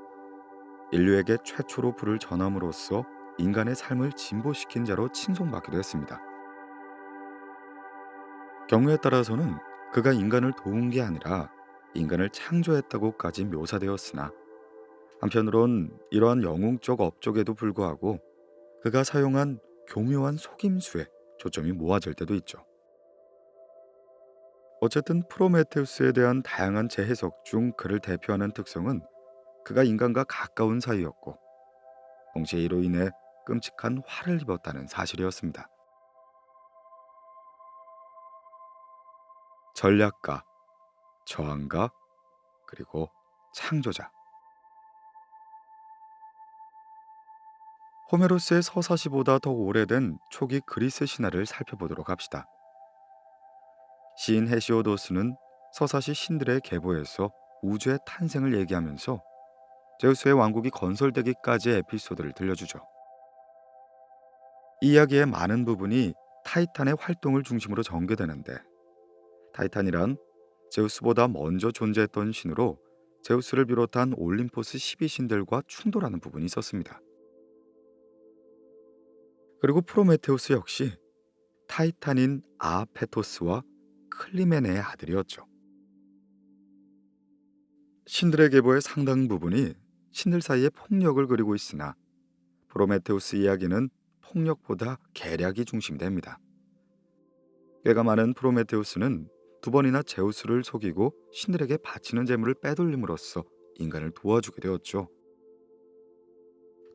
인류에게 최초로 불을 전함으로써 인간의 삶을 진보시킨 자로 칭송받기도 했습니다. 경우에 따라서는 그가 인간을 도운 게 아니라 인간을 창조했다고까지 묘사되었으나, 한편으론 이러한 영웅적 업적에도 불구하고 그가 사용한 교묘한 속임수에 초점이 모아질 때도 있죠. 어쨌든 프로메테우스에 대한 다양한 재해석 중 그를 대표하는 특성은 그가 인간과 가까운 사이였고, 동시에 이로 인해 끔찍한 화를 입었다는 사실이었습니다. 전략가, 저항가, 그리고 창조자. 호메로스의 서사시보다 더 오래된 초기 그리스 신화를 살펴보도록 합시다. 시인 헤시오도스는 서사시 신들의 계보에서 우주의 탄생을 얘기하면서 제우스의 왕국이 건설되기까지의 에피소드를 들려주죠. 이 이야기의 많은 부분이 타이탄의 활동을 중심으로 전개되는데, 타이탄이란 제우스보다 먼저 존재했던 신으로 제우스를 비롯한 올림포스 12신들과 충돌하는 부분이 있었습니다. 그리고 프로메테우스 역시 타이탄인 아페토스와 클리메네의 아들이었죠. 신들의 계보의 상당 부분이 신들 사이의 폭력을 그리고 있으나 프로메테우스 이야기는 폭력보다 계략이 중심됩니다. 꽤가 많은 프로메테우스는 두 번이나 제우스를 속이고 신들에게 바치는 재물을 빼돌림으로써 인간을 도와주게 되었죠.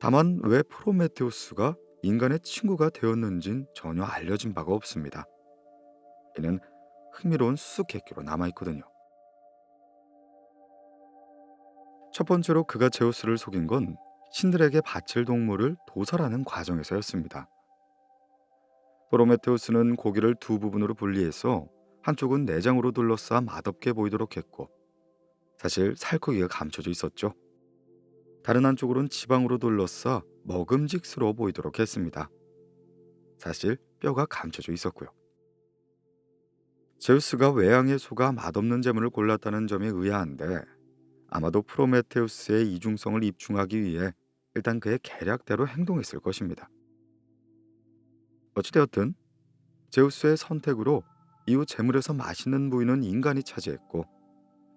다만 왜 프로메테우스가 인간의 친구가 되었는진 전혀 알려진 바가 없습니다. 이는 흥미로운 수수께끼로 남아있거든요. 첫 번째로 그가 제우스를 속인 건 신들에게 바칠 동물을 도살하는 과정에서였습니다. 프로메테우스는 고기를 두 부분으로 분리해서 한쪽은 내장으로 둘러싸 맛없게 보이도록 했고, 사실 살코기가 감춰져 있었죠. 다른 한쪽으로는 지방으로 둘러싸 먹음직스러워 보이도록 했습니다. 사실 뼈가 감춰져 있었고요. 제우스가 외양의 소가 맛없는 재물을 골랐다는 점이 의아한데, 아마도 프로메테우스의 이중성을 입증하기 위해 일단 그의 계략대로 행동했을 것입니다. 어찌되었든 제우스의 선택으로 이후 재물에서 맛있는 부위는 인간이 차지했고,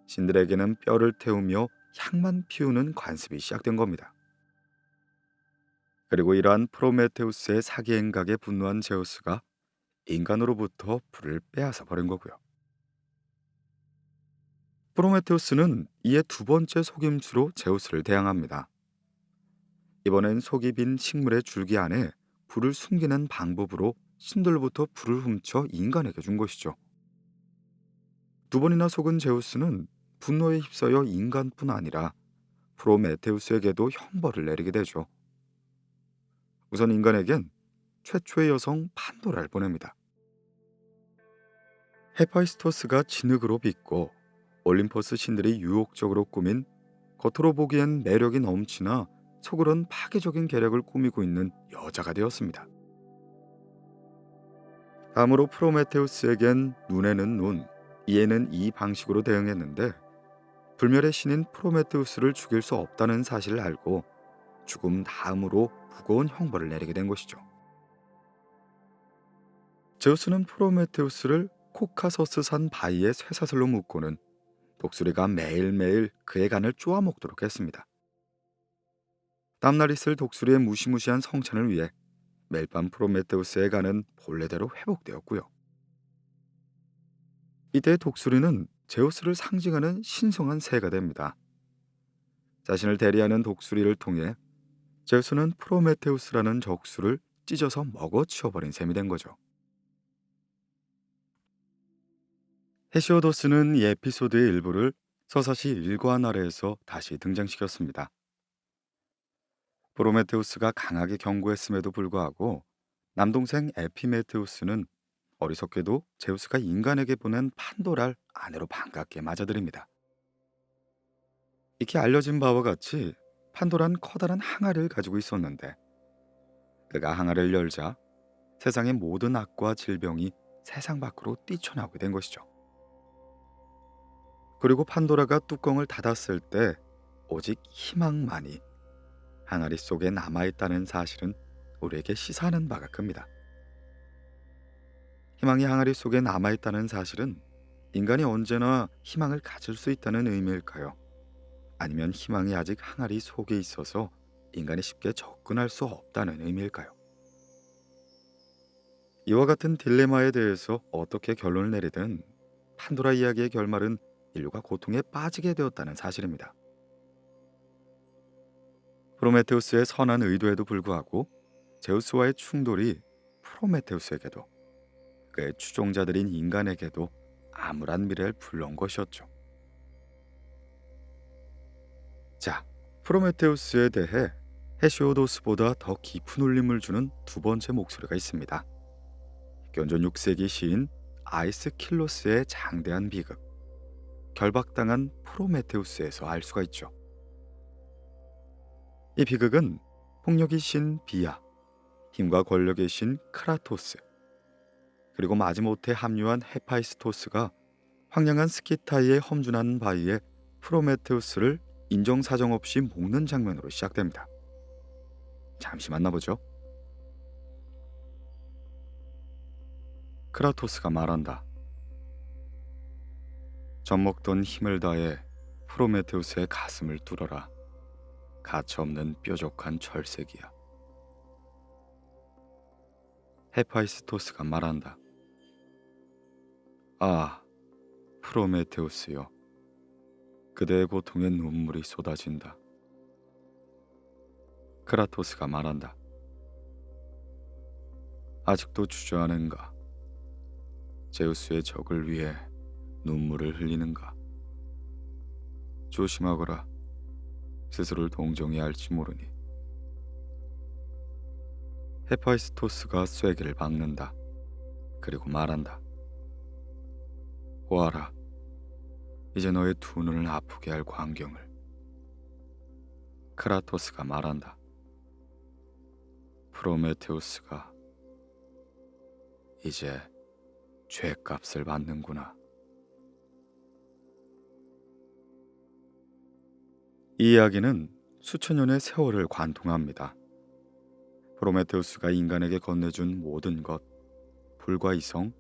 신들에게는 뼈를 태우며 향만 피우는 관습이 시작된 겁니다. 그리고 이러한 프로메테우스의 사기 행각에 분노한 제우스가 인간으로부터 불을 빼앗아 버린 거고요. 프로메테우스는 이에 두 번째 속임수로 제우스를 대항합니다. 이번엔 속이 빈 식물의 줄기 안에 불을 숨기는 방법으로 신들로부터 불을 훔쳐 인간에게 준 것이죠. 두 번이나 속은 제우스는 분노에 휩싸여 인간뿐 아니라 프로메테우스에게도 형벌을 내리게 되죠. 우선 인간에겐 최초의 여성 판도라를 보냅니다. 헤파이스토스가 진흙으로 빚고 올림퍼스 신들이 유혹적으로 꾸민, 겉으로 보기엔 매력이 넘치나 속으론 파괴적인 계략을 꾸미고 있는 여자가 되었습니다. 다음으로 프로메테우스에겐 눈에는 눈, 이에는 이 방식으로 대응했는데, 불멸의 신인 프로메테우스를 죽일 수 없다는 사실을 알고 죽음 다음으로 무거운 형벌을 내리게 된 것이죠. 제우스는 프로메테우스를 코카서스산 바위의 쇠사슬로 묶고는 독수리가 매일매일 그의 간을 쪼아먹도록 했습니다. 다음날 있을 독수리의 무시무시한 성찬을 위해 매일 밤 프로메테우스의 간은 본래대로 회복되었고요. 이때 독수리는 제우스를 상징하는 신성한 새가 됩니다. 자신을 대리하는 독수리를 통해 제우스는 프로메테우스라는 적수를 찢어서 먹어치워버린 셈이 된 거죠. 헤시오도스는 이 에피소드의 일부를 서사시 일과한 아래에서 다시 등장시켰습니다. 프로메테우스가 강하게 경고했음에도 불구하고 남동생 에피메테우스는 어리석게도 제우스가 인간에게 보낸 판도라를 아내로 반갑게 맞아들입니다. 익히 알려진 바와 같이 판도란 커다란 항아리를 가지고 있었는데, 그가 항아리를 열자 세상의 모든 악과 질병이 세상 밖으로 뛰쳐나오게 된 것이죠. 그리고 판도라가 뚜껑을 닫았을 때 오직 희망만이 항아리 속에 남아있다는 사실은 우리에게 시사하는 바가 큽니다. 희망이 항아리 속에 남아있다는 사실은 인간이 언제나 희망을 가질 수 있다는 의미일까요? 아니면 희망이 아직 항아리 속에 있어서 인간이 쉽게 접근할 수 없다는 의미일까요? 이와 같은 딜레마에 대해서 어떻게 결론을 내리든 판도라 이야기의 결말은 인류가 고통에 빠지게 되었다는 사실입니다. 프로메테우스의 선한 의도에도 불구하고 제우스와의 충돌이 프로메테우스에게도 그의 추종자들인 인간에게도 암울한 미래를 불러온 것이었죠. 자, 프로메테우스에 대해 헤시오도스보다 더 깊은 울림을 주는 두 번째 목소리가 있습니다. 견전 6세기 시인 아이스킬로스의 장대한 비극, 결박당한 프로메테우스에서 알 수가 있죠. 이 비극은 폭력의 신 비아, 힘과 권력의 신 크라토스, 그리고 마지못해 합류한 헤파이스토스가 황량한 스키타이의 험준한 바위에 프로메테우스를 인정사정 없이 묶는 장면으로 시작됩니다. 잠시 만나보죠. 크라토스가 말한다. 젖먹던 힘을 다해 프로메테우스의 가슴을 뚫어라. 가차없는 뾰족한 철새기야. 헤파이스토스가 말한다. 아, 프로메테우스여, 그대의 고통에 눈물이 쏟아진다. 크라토스가 말한다. 아직도 주저하는가? 제우스의 적을 위해 눈물을 흘리는가? 조심하거라. 스스로를 동정해야 할지 모르니. 헤파이스토스가 쐐기를 박는다. 그리고 말한다. 보아라, 이제 너의 두 눈을 아프게 할 광경을. 크라토스가 말한다. 프로메테우스가 이제 죗값을 받는구나. 이 이야기는 수천 년의 세월을 관통합니다. 프로메테우스가 인간에게 건네준 모든 것, 불과 이성,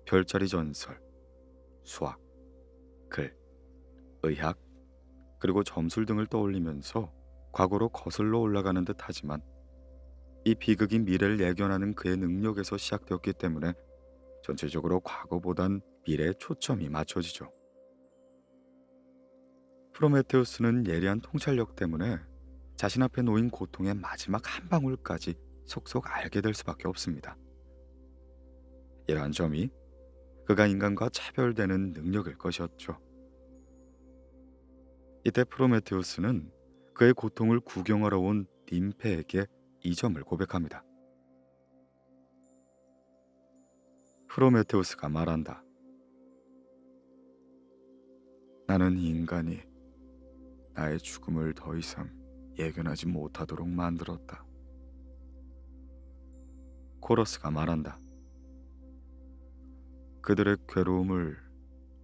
별자리 전설, 수학, 글, 의학, 그리고 점술 등을 떠올리면서 과거로 거슬러 올라가는 듯하지만 이 비극이 미래를 예견하는 그의 능력에서 시작되었기 때문에 전체적으로 과거보단 미래에 초점이 맞춰지죠. 프로메테우스는 예리한 통찰력 때문에 자신 앞에 놓인 고통의 마지막 한 방울까지 속속 알게 될 수밖에 없습니다. 이러한 점이 그가 인간과 차별되는 능력일 것이었죠. 이때 프로메테우스는 그의 고통을 구경하러 온 님페에게 이 점을 고백합니다. 프로메테우스가 말한다. 나는 인간이 나의 죽음을 더 이상 예견하지 못하도록 만들었다. 코러스가 말한다. 그들의 괴로움을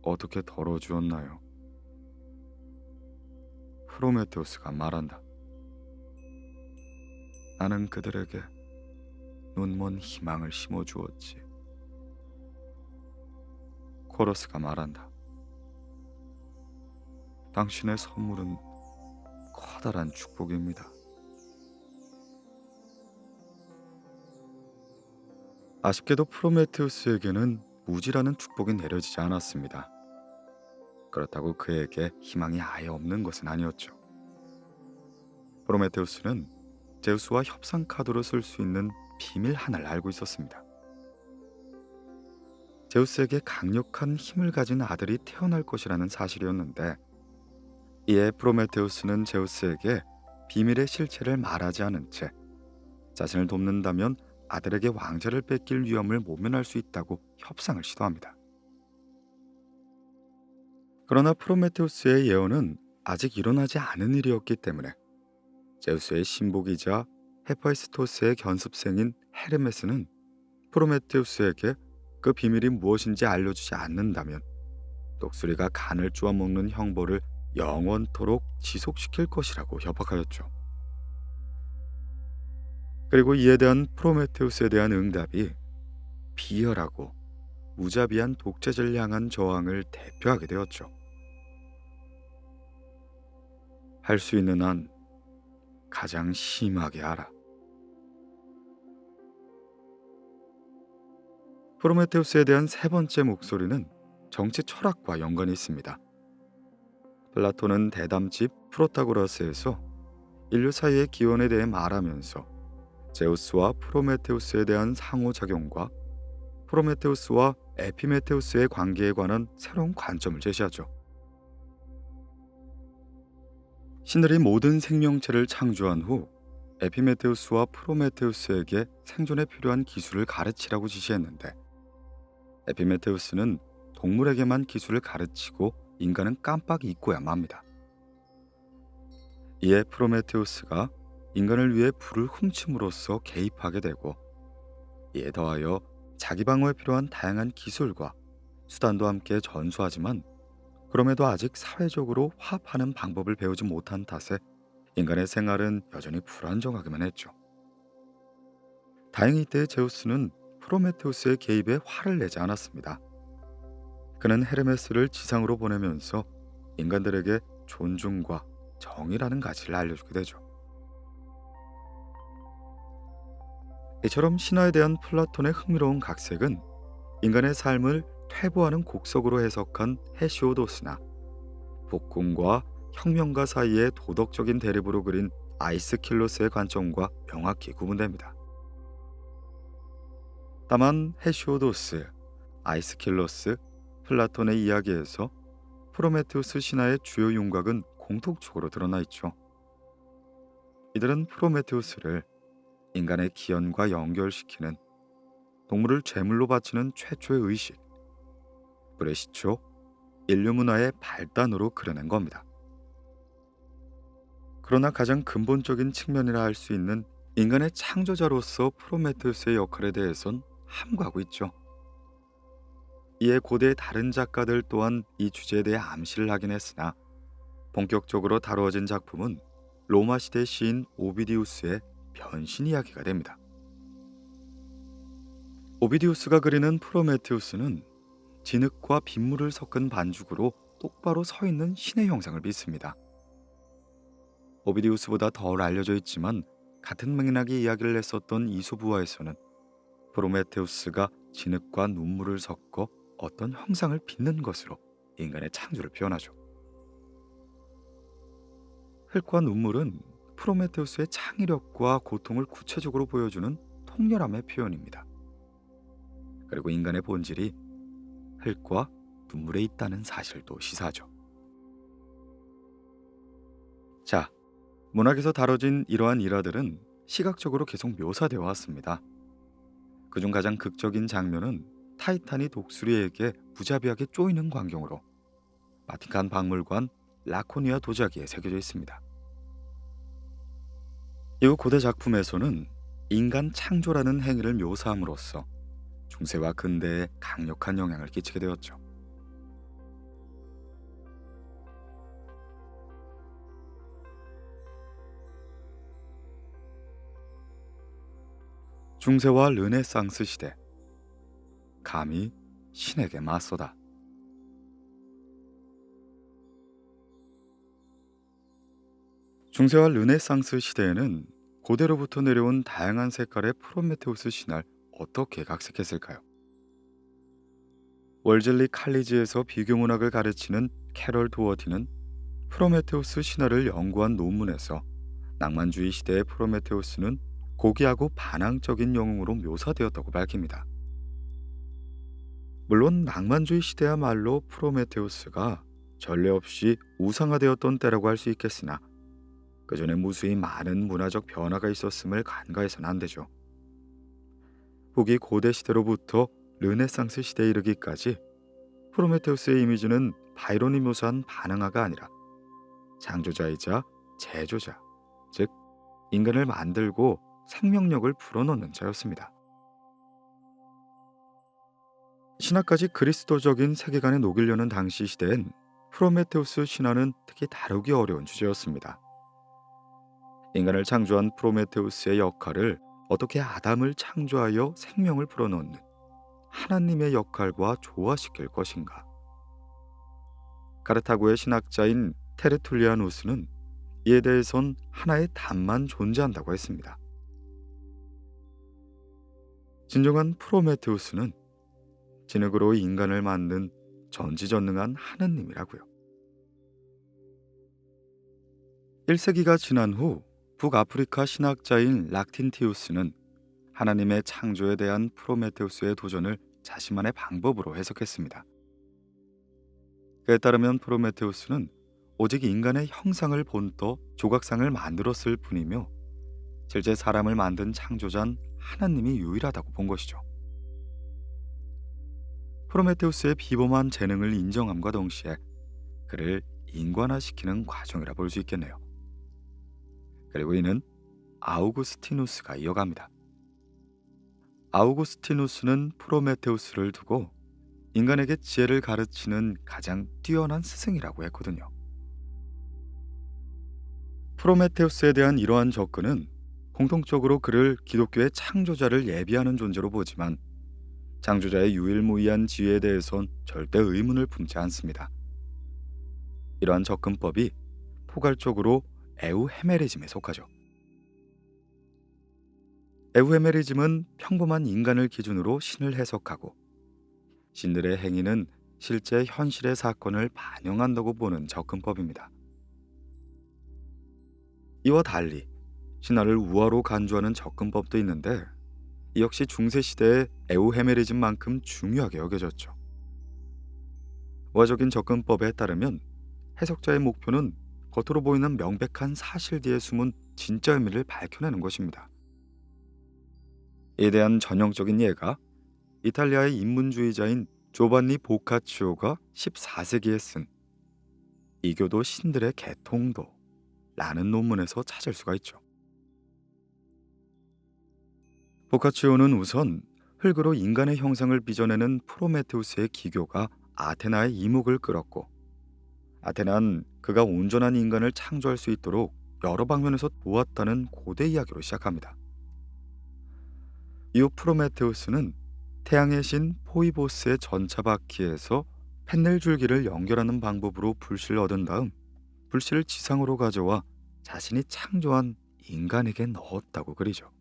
어떻게 덜어주었나요? 프로메테우스가 말한다. 나는 그들에게 눈먼 희망을 심어주었지. 코러스가 말한다. 당신의 선물은 커다란 축복입니다. 아쉽게도 프로메테우스에게는 무지라는 축복이 내려지지 않았습니다. 그렇다고 그에게 희망이 아예 없는 것은 아니었죠. 프로메테우스는 제우스와 협상 카드로 쓸 수 있는 비밀 하나를 알고 있었습니다. 제우스에게 강력한 힘을 가진 아들이 태어날 것이라는 사실이었는데, 이에 프로메테우스는 제우스에게 비밀의 실체를 말하지 않은 채 자신을 돕는다면 아들에게 왕자를 뺏길 위험을 모면할 수 있다고 협상을 시도합니다. 그러나 프로메테우스의 예언은 아직 일어나지 않은 일이었기 때문에 제우스의 신복이자 헤파이스토스의 견습생인 헤르메스는 프로메테우스에게 그 비밀이 무엇인지 알려주지 않는다면 독수리가 간을 쪼아 먹는 형벌을 영원토록 지속시킬 것이라고 협박하였죠. 그리고 이에 대한 프로메테우스에 대한 응답이 비열하고 무자비한 독재자를 향한 저항을 대표하게 되었죠. 할 수 있는 한 가장 심하게 하라. 프로메테우스에 대한 세 번째 목소리는 정치 철학과 연관이 있습니다. 플라톤은 대담집 프로타고라스에서 인류 사이의 기원에 대해 말하면서 제우스와 프로메테우스에 대한 상호작용과 프로메테우스와 에피메테우스의 관계에 관한 새로운 관점을 제시하죠. 신들이 모든 생명체를 창조한 후 에피메테우스와 프로메테우스에게 생존에 필요한 기술을 가르치라고 지시했는데, 에피메테우스는 동물에게만 기술을 가르치고 인간은 깜빡 잊고야 맙니다. 이에 프로메테우스가 인간을 위해 불을 훔침으로써 개입하게 되고, 이에 더하여 자기 방어에 필요한 다양한 기술과 수단도 함께 전수하지만 그럼에도 아직 사회적으로 화합하는 방법을 배우지 못한 탓에 인간의 생활은 여전히 불안정하기만 했죠. 다행히 이때 제우스는 프로메테우스의 개입에 화를 내지 않았습니다. 그는 헤르메스를 지상으로 보내면서 인간들에게 존중과 정의라는 가치를 알려주게 되죠. 이처럼 신화에 대한 플라톤의 흥미로운 각색은 인간의 삶을 퇴보하는 곡석으로 해석한 헤시오도스나 복궁과 혁명가 사이의 도덕적인 대립으로 그린 아이스킬로스의 관점과 명확히 구분됩니다. 다만 헤시오도스, 아이스킬로스, 플라톤의 이야기에서 프로메테우스 신화의 주요 윤곽은 공통적으로 드러나 있죠. 이들은 프로메테우스를 인간의 기원과 연결시키는, 동물을 제물로 바치는 최초의 의식, 불의 시초, 인류 문화의 발단으로 그려낸 겁니다. 그러나 가장 근본적인 측면이라 할 수 있는 인간의 창조자로서 프로메테우스의 역할에 대해선 함구하고 있죠. 이에 고대의 다른 작가들 또한 이 주제에 대해 암시를 하긴 했으나 본격적으로 다루어진 작품은 로마 시대 시인 오비디우스의 변신 이야기가 됩니다. 오비디우스가 그리는 프로메테우스는 진흙과 빗물을 섞은 반죽으로 똑바로 서 있는 신의 형상을 빚습니다. 오비디우스보다 덜 알려져 있지만 같은 맥락의 이야기를 했었던 이소부화에서는 프로메테우스가 진흙과 눈물을 섞어 어떤 형상을 빚는 것으로 인간의 창조를 표현하죠. 흙과 눈물은 프로메테우스의 창의력과 고통을 구체적으로 보여주는 통렬함의 표현입니다. 그리고 인간의 본질이 흙과 눈물에 있다는 사실도 시사하죠. 자, 문학에서 다뤄진 이러한 일화들은 시각적으로 계속 묘사되어 왔습니다. 그중 가장 극적인 장면은 타이탄이 독수리에게 무자비하게 쪼이는 광경으로 바티칸 박물관 라코니아 도자기에 새겨져 있습니다. 이후 고대 작품에서는 인간 창조라는 행위를 묘사함으로써 중세와 근대에 강력한 영향을 끼치게 되었죠. 중세와 르네상스 시대, 감히 신에게 맞서다. 중세와 르네상스 시대에는 고대로부터 내려온 다양한 색깔의 프로메테우스 신화를 어떻게 각색했을까요? 월즐리 칼리지에서 비교문학을 가르치는 캐럴 도어티는 프로메테우스 신화를 연구한 논문에서 낭만주의 시대의 프로메테우스는 고귀하고 반항적인 영웅으로 묘사되었다고 밝힙니다. 물론 낭만주의 시대야말로 프로메테우스가 전례 없이 우상화되었던 때라고 할 수 있겠으나 그 전에 무수히 많은 문화적 변화가 있었음을 간과해서는 안 되죠. 후기 고대 시대로부터 르네상스 시대에 이르기까지 프로메테우스의 이미지는 바이론이 묘사한 반항아가 아니라 창조자이자 제조자, 즉 인간을 만들고 생명력을 불어넣는 자였습니다. 신화까지 그리스도적인 세계관에 녹이려는 당시 시대엔 프로메테우스 신화는 특히 다루기 어려운 주제였습니다. 인간을 창조한 프로메테우스의 역할을 어떻게 아담을 창조하여 생명을 불어넣는 하나님의 역할과 조화시킬 것인가? 카르타고의 신학자인 테르툴리아누스는 이에 대해선 하나의 답만 존재한다고 했습니다. 진정한 프로메테우스는 진흙으로 인간을 만든 전지전능한 하느님이라고요. 1세기가 지난 후 북아프리카 신학자인 락틴티우스는 하나님의 창조에 대한 프로메테우스의 도전을 자신만의 방법으로 해석했습니다. 그에 따르면 프로메테우스는 오직 인간의 형상을 본떠 조각상을 만들었을 뿐이며 실제 사람을 만든 창조자는 하나님이 유일하다고 본 것이죠. 프로메테우스의 비범한 재능을 인정함과 동시에 그를 인간화시키는 과정이라 볼 수 있겠네요. 그리고 이는 아우구스티누스가 이어갑니다. 아우구스티누스는 프로메테우스를 두고 인간에게 지혜를 가르치는 가장 뛰어난 스승이라고 했거든요. 프로메테우스에 대한 이러한 접근은 공통적으로 그를 기독교의 창조자를 예비하는 존재로 보지만 창조자의 유일무이한 지혜에 대해선 절대 의문을 품지 않습니다. 이러한 접근법이 포괄적으로 에우헤메리즘에 속하죠. 에우헤메리즘은 평범한 인간을 기준으로 신을 해석하고 신들의 행위는 실제 현실의 사건을 반영한다고 보는 접근법입니다. 이와 달리 신화를 우화로 간주하는 접근법도 있는데 이 역시 중세시대의 에우헤메리즘만큼 중요하게 여겨졌죠. 우화적인 접근법에 따르면 해석자의 목표는 겉으로 보이는 명백한 사실 뒤에 숨은 진짜 의미를 밝혀내는 것입니다. 이에 대한 전형적인 예가 이탈리아의 인문주의자인 조반니 보카치오가 14세기에 쓴 이교도 신들의 개통도 라는 논문에서 찾을 수가 있죠. 보카치오는 우선 흙으로 인간의 형상을 빚어내는 프로메테우스의 기교가 아테나의 이목을 끌었고 아테나는 그가 온전한 인간을 창조할 수 있도록 여러 방면에서 도왔다는 고대 이야기로 시작합니다. 이후 프로메테우스는 태양의 신 포이보스의 전차바퀴에서 펜넬 줄기를 연결하는 방법으로 불씨를 얻은 다음 불씨를 지상으로 가져와 자신이 창조한 인간에게 넣었다고 그리죠.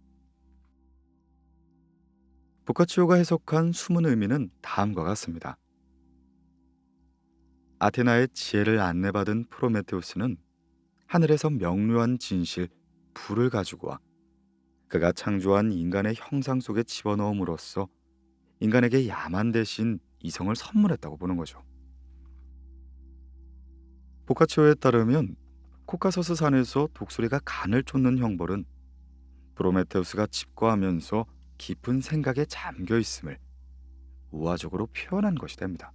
보카치오가 해석한 숨은 의미는 다음과 같습니다. 아테나의 지혜를 안내받은 프로메테우스는 하늘에서 명료한 진실, 불을 가지고 와 그가 창조한 인간의 형상 속에 집어넣음으로써 인간에게 야만 대신 이성을 선물했다고 보는 거죠. 보카치오에 따르면 코카소스 산에서 독수리가 간을 쫓는 형벌은 프로메테우스가 칩거하면서 깊은 생각에 잠겨 있음을 우화적으로 표현한 것이 됩니다.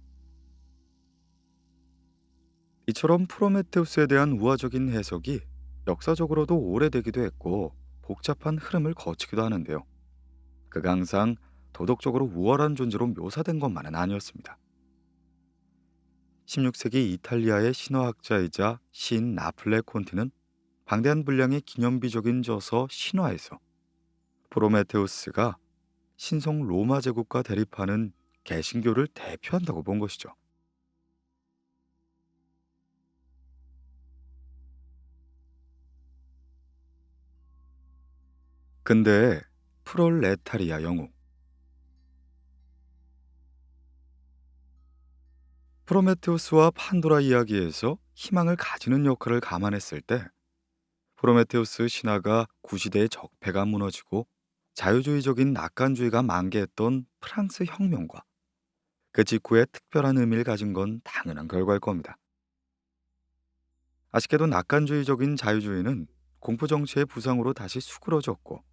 이처럼 프로메테우스에 대한 우화적인 해석이 역사적으로도 오래되기도 했고 복잡한 흐름을 거치기도 하는데요. 그가 항상 도덕적으로 우월한 존재로 묘사된 것만은 아니었습니다. 16세기 이탈리아의 신화학자이자 시인 나플레 콘티는 방대한 분량의 기념비적인 저서 신화에서 프로메테우스가 신성 로마 제국과 대립하는 개신교를 대표한다고 본 것이죠. 근대 프롤레타리아 영웅 프로메테우스와 판도라 이야기에서 희망을 가지는 역할을 감안했을 때 프로메테우스 신화가 구시대의 적폐가 무너지고 자유주의적인 낙관주의가 만개했던 프랑스 혁명과 그 직후에 특별한 의미를 가진 건 당연한 결과일 겁니다. 아쉽게도 낙관주의적인 자유주의는 공포정치의 부상으로 다시 수그러졌고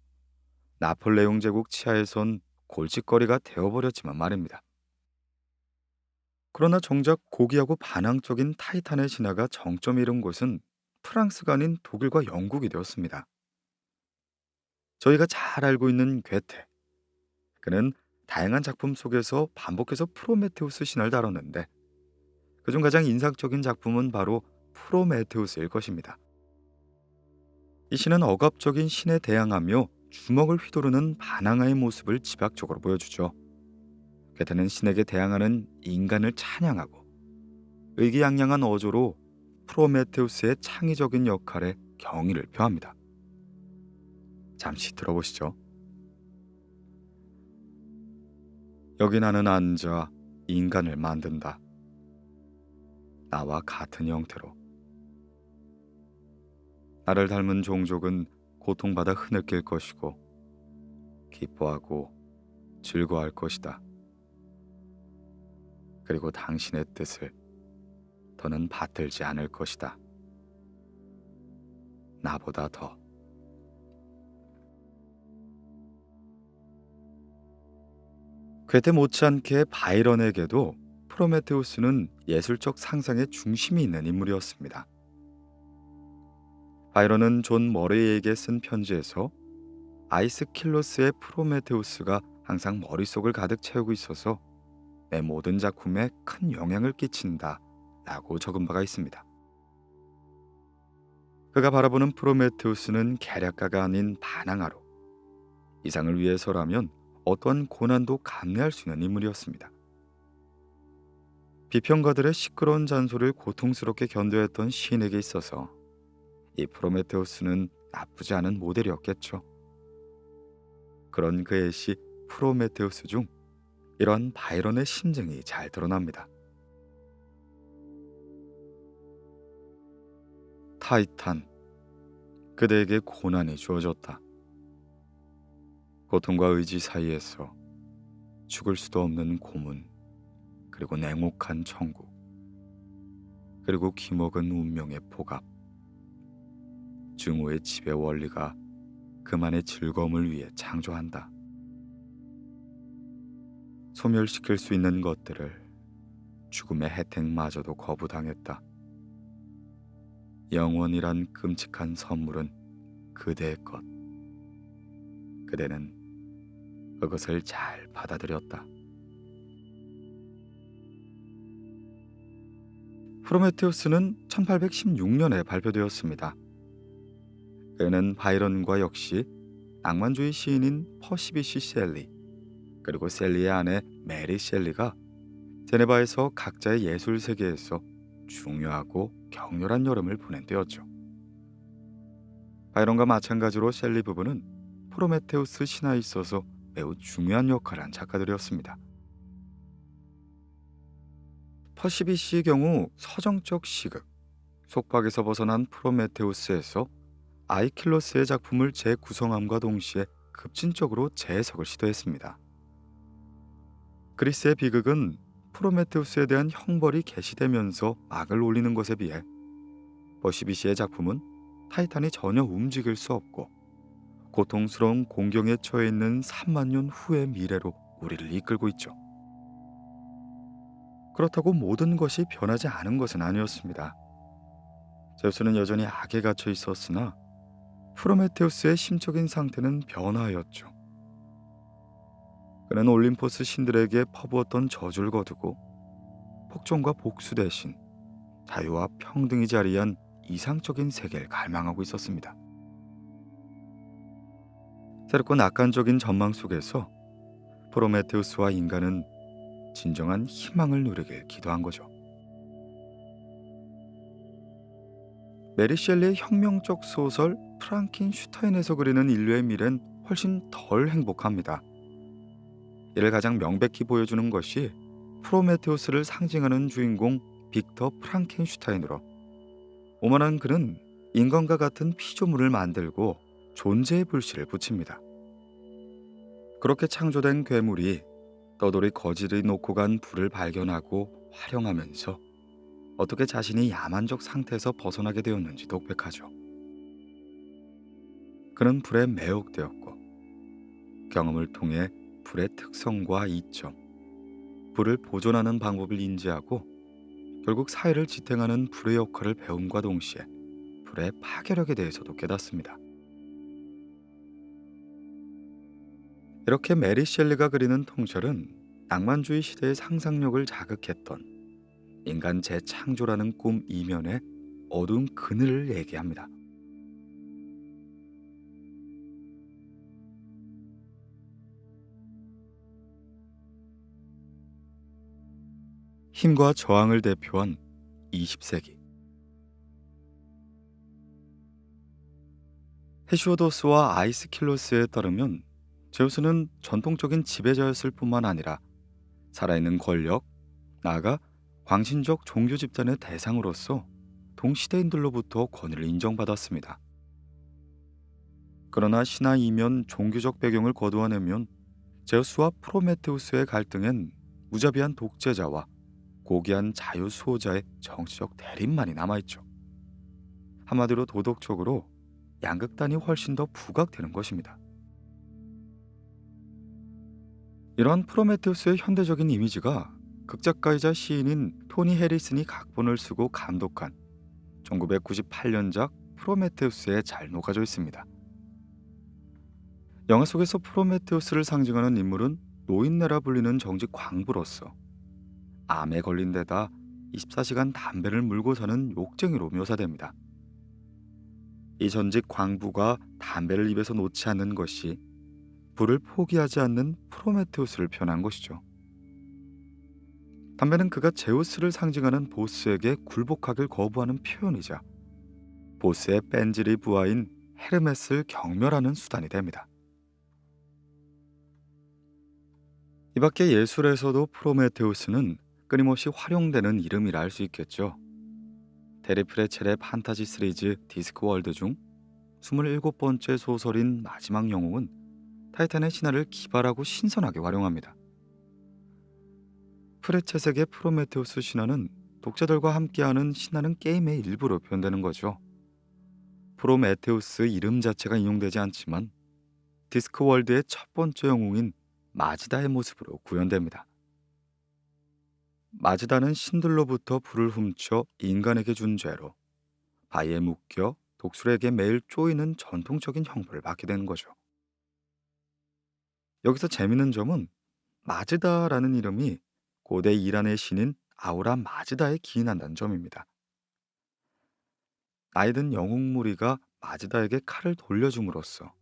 나폴레옹 제국 치하에선 골칫거리가 되어버렸지만 말입니다. 그러나 정작 고귀하고 반항적인 타이탄의 신화가 정점이 이른 곳은 프랑스가 아닌 독일과 영국이 되었습니다. 저희가 잘 알고 있는 괴테, 그는 다양한 작품 속에서 반복해서 프로메테우스 신을 다뤘는데 그중 가장 인상적인 작품은 바로 프로메테우스일 것입니다. 이 신은 억압적인 신에 대항하며 주먹을 휘두르는 반항아의 모습을 집약적으로 보여주죠. 괴테는 신에게 대항하는 인간을 찬양하고 의기양양한 어조로 프로메테우스의 창의적인 역할에 경의를 표합니다. 잠시 들어보시죠. 여기 나는 앉아 인간을 만든다. 나와 같은 형태로. 나를 닮은 종족은 고통받아 흐느낄 것이고 기뻐하고 즐거워할 것이다. 그리고 당신의 뜻을 더는 받들지 않을 것이다. 나보다 더. 괴테 못지않게 바이런에게도 프로메테우스는 예술적 상상의 중심이 있는 인물이었습니다. 바이런은 존 머레이에게 쓴 편지에서 아이스킬로스의 프로메테우스가 항상 머릿속을 가득 채우고 있어서 내 모든 작품에 큰 영향을 끼친다 라고 적은 바가 있습니다. 그가 바라보는 프로메테우스는 계략가가 아닌 반항아로 이상을 위해서라면 어떠한 고난도 감내할 수 있는 인물이었습니다. 비평가들의 시끄러운 잔소리를 고통스럽게 견뎌야 했던 시인에게 있어서 이 프로메테우스는 나쁘지 않은 모델이었겠죠. 그런 그의 시 프로메테우스 중 이러한 바이런의 심정이 잘 드러납니다. 타이탄, 그대에게 고난이 주어졌다. 고통과 의지 사이에서 죽을 수도 없는 고문, 그리고 냉혹한 천국, 그리고 기먹은 운명의 폭압. 증오의 지배 원리가 그만의 즐거움을 위해 창조한다. 소멸시킬 수 있는 것들을 죽음의 혜택마저도 거부당했다. 영원이란 끔찍한 선물은 그대의 것. 그대는 그것을 잘 받아들였다. 프로메테우스는 1816년에 발표되었습니다. 그는 바이런과 역시 낭만주의 시인인 퍼시비시 셸리, 그리고 셸리의 아내 메리 셸리가 제네바에서 각자의 예술 세계에서 중요하고 격렬한 여름을 보낸 때였죠. 바이런과 마찬가지로 셸리 부부는 프로메테우스 신화에 있어서 매우 중요한 역할을 한 작가들이었습니다. 퍼시비시의 경우 서정적 시극, 속박에서 벗어난 프로메테우스에서 아이킬로스의 작품을 재구성함과 동시에 급진적으로 재해석을 시도했습니다. 그리스의 비극은 프로메테우스에 대한 형벌이 계시되면서 막을 올리는 것에 비해 퍼시비시의 작품은 타이탄이 전혀 움직일 수 없고 고통스러운 공경에 처해 있는 3만 년 후의 미래로 우리를 이끌고 있죠. 그렇다고 모든 것이 변하지 않은 것은 아니었습니다. 제우스는 여전히 악에 갇혀 있었으나 프로메테우스의 심적인 상태는 변화하였죠. 그는 올림포스 신들에게 퍼부었던 저주를 거두고 폭정과 복수 대신 자유와 평등이 자리한 이상적인 세계를 갈망하고 있었습니다. 새롭고 낙관적인 전망 속에서 프로메테우스와 인간은 진정한 희망을 누리길 기도한 거죠. 메리 셸리의 혁명적 소설 프랑켄슈타인에서 그리는 인류의 미래는 훨씬 덜 행복합니다. 이를 가장 명백히 보여주는 것이 프로메테우스를 상징하는 주인공 빅터 프랑켄슈타인으로, 오만한 그는 인간과 같은 피조물을 만들고 존재의 불씨를 붙입니다. 그렇게 창조된 괴물이 떠돌이 거지를 놓고 간 불을 발견하고 활용하면서 어떻게 자신이 야만적 상태에서 벗어나게 되었는지 독백하죠. 그는 불에 매혹되었고 경험을 통해 불의 특성과 이점, 불을 보존하는 방법을 인지하고 결국 사회를 지탱하는 불의 역할을 배움과 동시에 불의 파괴력에 대해서도 깨닫습니다. 이렇게 메리 셸리가 그리는 통찰은 낭만주의 시대의 상상력을 자극했던 인간 재창조라는 꿈 이면의 어두운 그늘을 얘기합니다. 힘과 저항을 대표한 20세기. 헤시오도스와 아이스킬로스에 따르면 제우스는 전통적인 지배자였을 뿐만 아니라 살아있는 권력, 나아가 광신적 종교 집단의 대상으로서 동시대인들로부터 권위를 인정받았습니다. 그러나 신화 이면 종교적 배경을 거두어내면 제우스와 프로메테우스의 갈등엔 무자비한 독재자와 고귀한 자유 수호자의 정치적 대립만이 남아있죠. 한마디로 도덕적으로 양극단이 훨씬 더 부각되는 것입니다. 이러한 프로메테우스의 현대적인 이미지가 극작가이자 시인인 토니 해리슨이 각본을 쓰고 감독한 1998년작 프로메테우스에 잘 녹아져 있습니다. 영화 속에서 프로메테우스를 상징하는 인물은 노인네라 불리는 정직 광부로서 암에 걸린 데다 24시간 담배를 물고 사는 욕쟁이로 묘사됩니다. 이 전직 광부가 담배를 입에서 놓지 않는 것이 불을 포기하지 않는 프로메테우스를 표현한 것이죠. 담배는 그가 제우스를 상징하는 보스에게 굴복하길 거부하는 표현이자 보스의 뺀질이 부하인 헤르메스를 경멸하는 수단이 됩니다. 이 밖에 예술에서도 프로메테우스는 끊임없이 활용되는 이름이라 할 수 있겠죠. 테리 프레첼의 판타지 시리즈 디스크월드 중 27번째 소설인 마지막 영웅은 타이탄의 신화를 기발하고 신선하게 활용합니다. 프레첼에게 프로메테우스 신화는 독자들과 함께하는 신나는 게임의 일부로 표현되는 거죠. 프로메테우스 이름 자체가 인용되지 않지만 디스크월드의 첫 번째 영웅인 마즈다의 모습으로 구현됩니다. 마즈다는 신들로부터 불을 훔쳐 인간에게 준 죄로 바위에 묶여 독수리에게 매일 쪼이는 전통적인 형벌을 받게 되는 거죠. 여기서 재밌는 점은 마즈다라는 이름이 고대 이란의 신인 아우라 마즈다에 기인한다는 점입니다. 나이든 영웅 무리가 마즈다에게 칼을 돌려줌으로써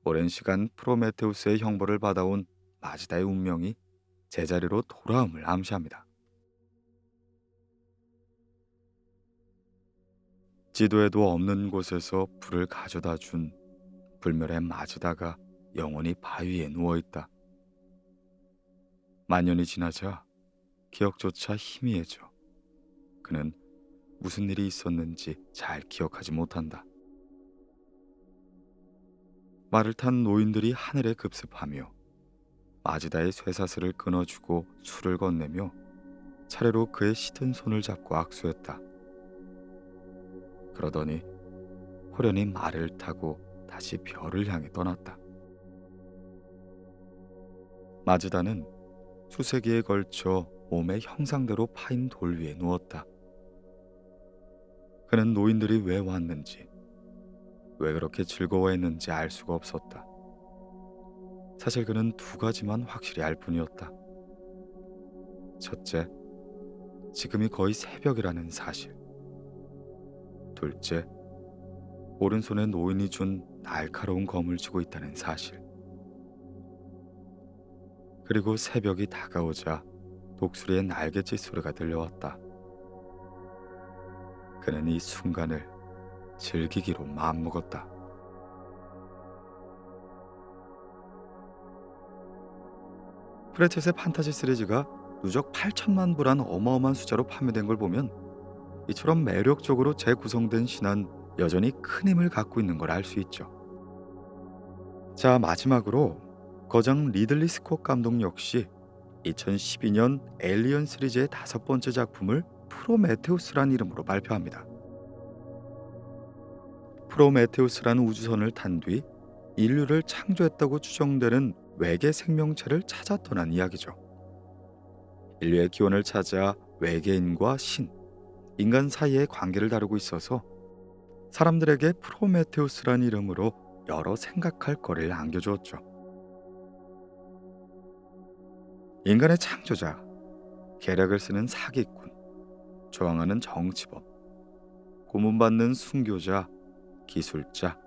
오랜 시간 프로메테우스의 형벌을 받아온 마즈다의 운명이 제자리로 돌아옴을 암시합니다. 지도에도 없는 곳에서 불을 가져다 준 불멸의 마즈다가 영원히 바위에 누워있다. 만년이 지나자 기억조차 희미해져 그는 무슨 일이 있었는지 잘 기억하지 못한다. 말을 탄 노인들이 하늘에 급습하며 마즈다의 쇠사슬을 끊어주고 술을 건네며 차례로 그의 시든 손을 잡고 악수했다. 그러더니 호련히 말을 타고 다시 별을 향해 떠났다. 마즈다는 수세기에 걸쳐 몸의 형상대로 파인 돌 위에 누웠다. 그는 노인들이 왜 왔는지, 왜 그렇게 즐거워했는지 알 수가 없었다. 사실 그는 두 가지만 확실히 알 뿐이었다. 첫째, 지금이 거의 새벽이라는 사실. 둘째, 오른손에 노인이 준 날카로운 검을 쥐고 있다는 사실. 그리고 새벽이 다가오자 독수리의 날갯짓 소리가 들려왔다. 그는 이 순간을 즐기기로 마음먹었다. 프레첼의 판타지 시리즈가 누적 8천만 부란 어마어마한 숫자로 판매된 걸 보면 이처럼 매력적으로 재구성된 신화는 여전히 큰 힘을 갖고 있는 걸 알 수 있죠. 자, 마지막으로 거장 리들리 스콧 감독 역시 2012년 에일리언 시리즈의 5번째 작품을 프로메테우스라는 이름으로 발표합니다. 프로메테우스라는 우주선을 탄 뒤 인류를 창조했다고 추정되는 외계 생명체를 찾아 떠난 이야기죠. 인류의 기원을 찾아 외계인과 신, 인간 사이의 관계를 다루고 있어서 사람들에게 프로메테우스라는 이름으로 여러 생각할 거리를 안겨주었죠. 인간의 창조자, 계략을 쓰는 사기꾼, 저항하는 정치범, 고문받는 순교자, 기술자,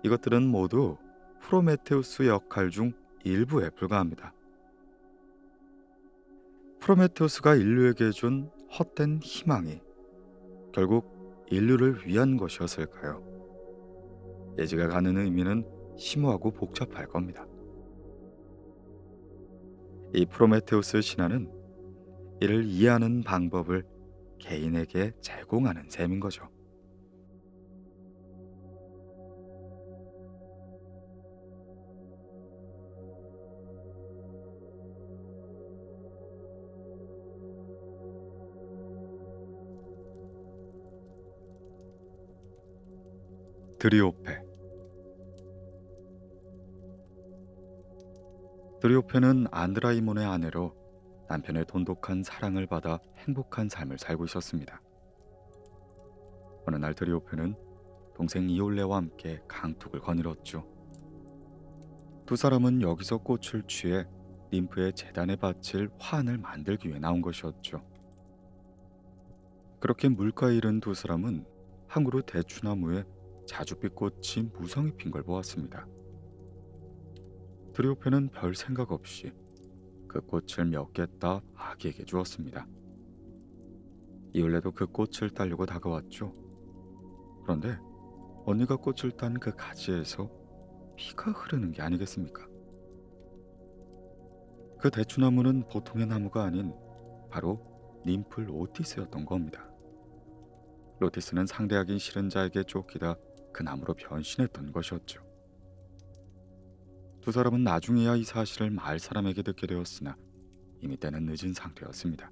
이것들은 모두 프로메테우스 역할 중 일부에 불과합니다. 프로메테우스가 인류에게 준 헛된 희망이 결국 인류를 위한 것이었을까요? 예지가 가는 의미는 심오하고 복잡할 겁니다. 이 프로메테우스 신화는 이를 이해하는 방법을 개인에게 제공하는 셈인 거죠. 드리오페. 드리오페는 안드라이몬의 아내로 남편의 돈독한 사랑을 받아 행복한 삶을 살고 있었습니다. 어느 날 드리오페는 동생 이올레와 함께 강둑을 거닐었죠. 두 사람은 여기서 꽃을 취해 ним프의 재단에 바칠 화환을 만들기 위해 나온 것이었죠. 그렇게 물가에 이른 두 사람은 한 그루 대추나무에 자줏빛 꽃이 무성히 핀 걸 보았습니다. 드리오페는 별 생각 없이 그 꽃을 몇 개 따 아기에게 주었습니다. 이올레도 그 꽃을 따려고 다가왔죠. 그런데 언니가 꽃을 딴 그 가지에서 피가 흐르는 게 아니겠습니까? 그 대추나무는 보통의 나무가 아닌 바로 님플 오티스였던 겁니다. 로티스는 상대하기 싫은 자에게 쫓기다 그 나무로 변신했던 것이었죠. 두 사람은 나중에야 이 사실을 마을 사람에게 듣게 되었으나 이미 때는 늦은 상태였습니다.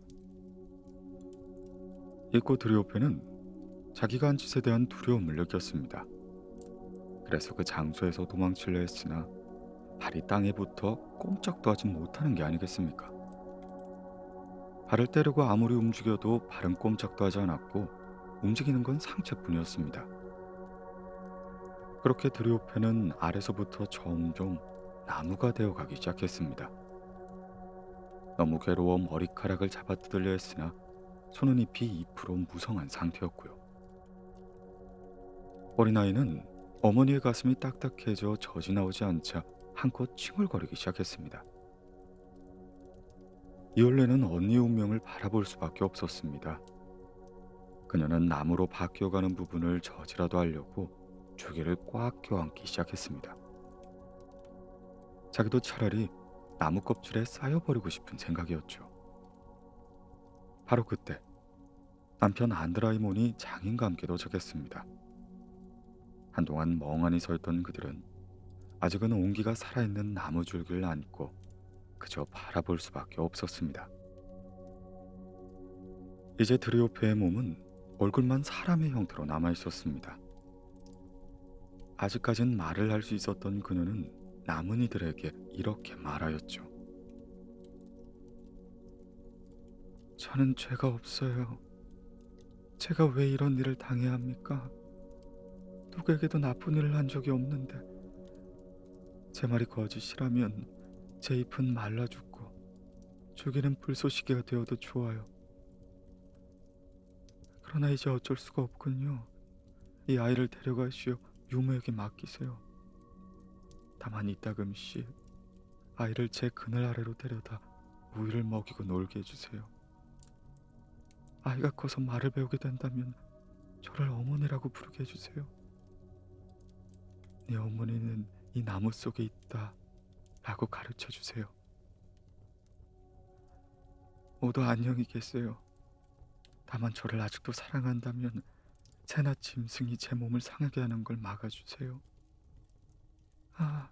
이코 드리오페는 자기가 한 짓에 대한 두려움을 느꼈습니다. 그래서 그 장소에서 도망치려 했으나 발이 땅에 붙어 꼼짝도 하지 못하는 게 아니겠습니까? 발을 때리고 아무리 움직여도 발은 꼼짝도 하지 않았고 움직이는 건 상체뿐이었습니다. 그렇게 드리오페는 아래서부터 점점 나무가 되어가기 시작했습니다. 너무 괴로워 머리카락을 잡아뜯으려 했으나 손은 잎이 잎으로 무성한 상태였고요. 어린아이는 어머니의 가슴이 딱딱해져 젖이 나오지 않자 한껏 칭얼거리기 시작했습니다. 이올레는 언니의 운명을 바라볼 수밖에 없었습니다. 그녀는 나무로 바뀌어가는 부분을 저지라도 하려고 주기를 꽉 껴안기 시작했습니다. 자기도 차라리 나무 껍질에 쌓여버리고 싶은 생각이었죠. 바로 그때 남편 안드라이몬이 장인과 함께 도착했습니다. 한동안 멍하니 서 있던 그들은 아직은 온기가 살아있는 나무 줄기를 안고 그저 바라볼 수밖에 없었습니다. 이제 드리오페의 몸은 얼굴만 사람의 형태로 남아있었습니다. 아직까진 말을 할 수 있었던 그녀는 남은 이들에게 이렇게 말하였죠. 저는 죄가 없어요. 제가 왜 이런 일을 당해야 합니까? 누구에게도 나쁜 일을 한 적이 없는데 제 말이 거짓이라면 제 잎은 말라 죽고 죽이는 불쏘시개가 되어도 좋아요. 그러나 이제 어쩔 수가 없군요. 이 아이를 데려가시어 유모에게 맡기세요. 다만 이따금씩 아이를 제 그늘 아래로 데려다 우유를 먹이고 놀게 해주세요. 아이가 커서 말을 배우게 된다면 저를 어머니라고 부르게 해주세요. 네 어머니는 이 나무 속에 있다 라고 가르쳐 주세요. 모두 안녕히 계세요. 다만 저를 아직도 사랑한다면 새나 짐승이 제 몸을 상하게 하는 걸 막아주세요. 아,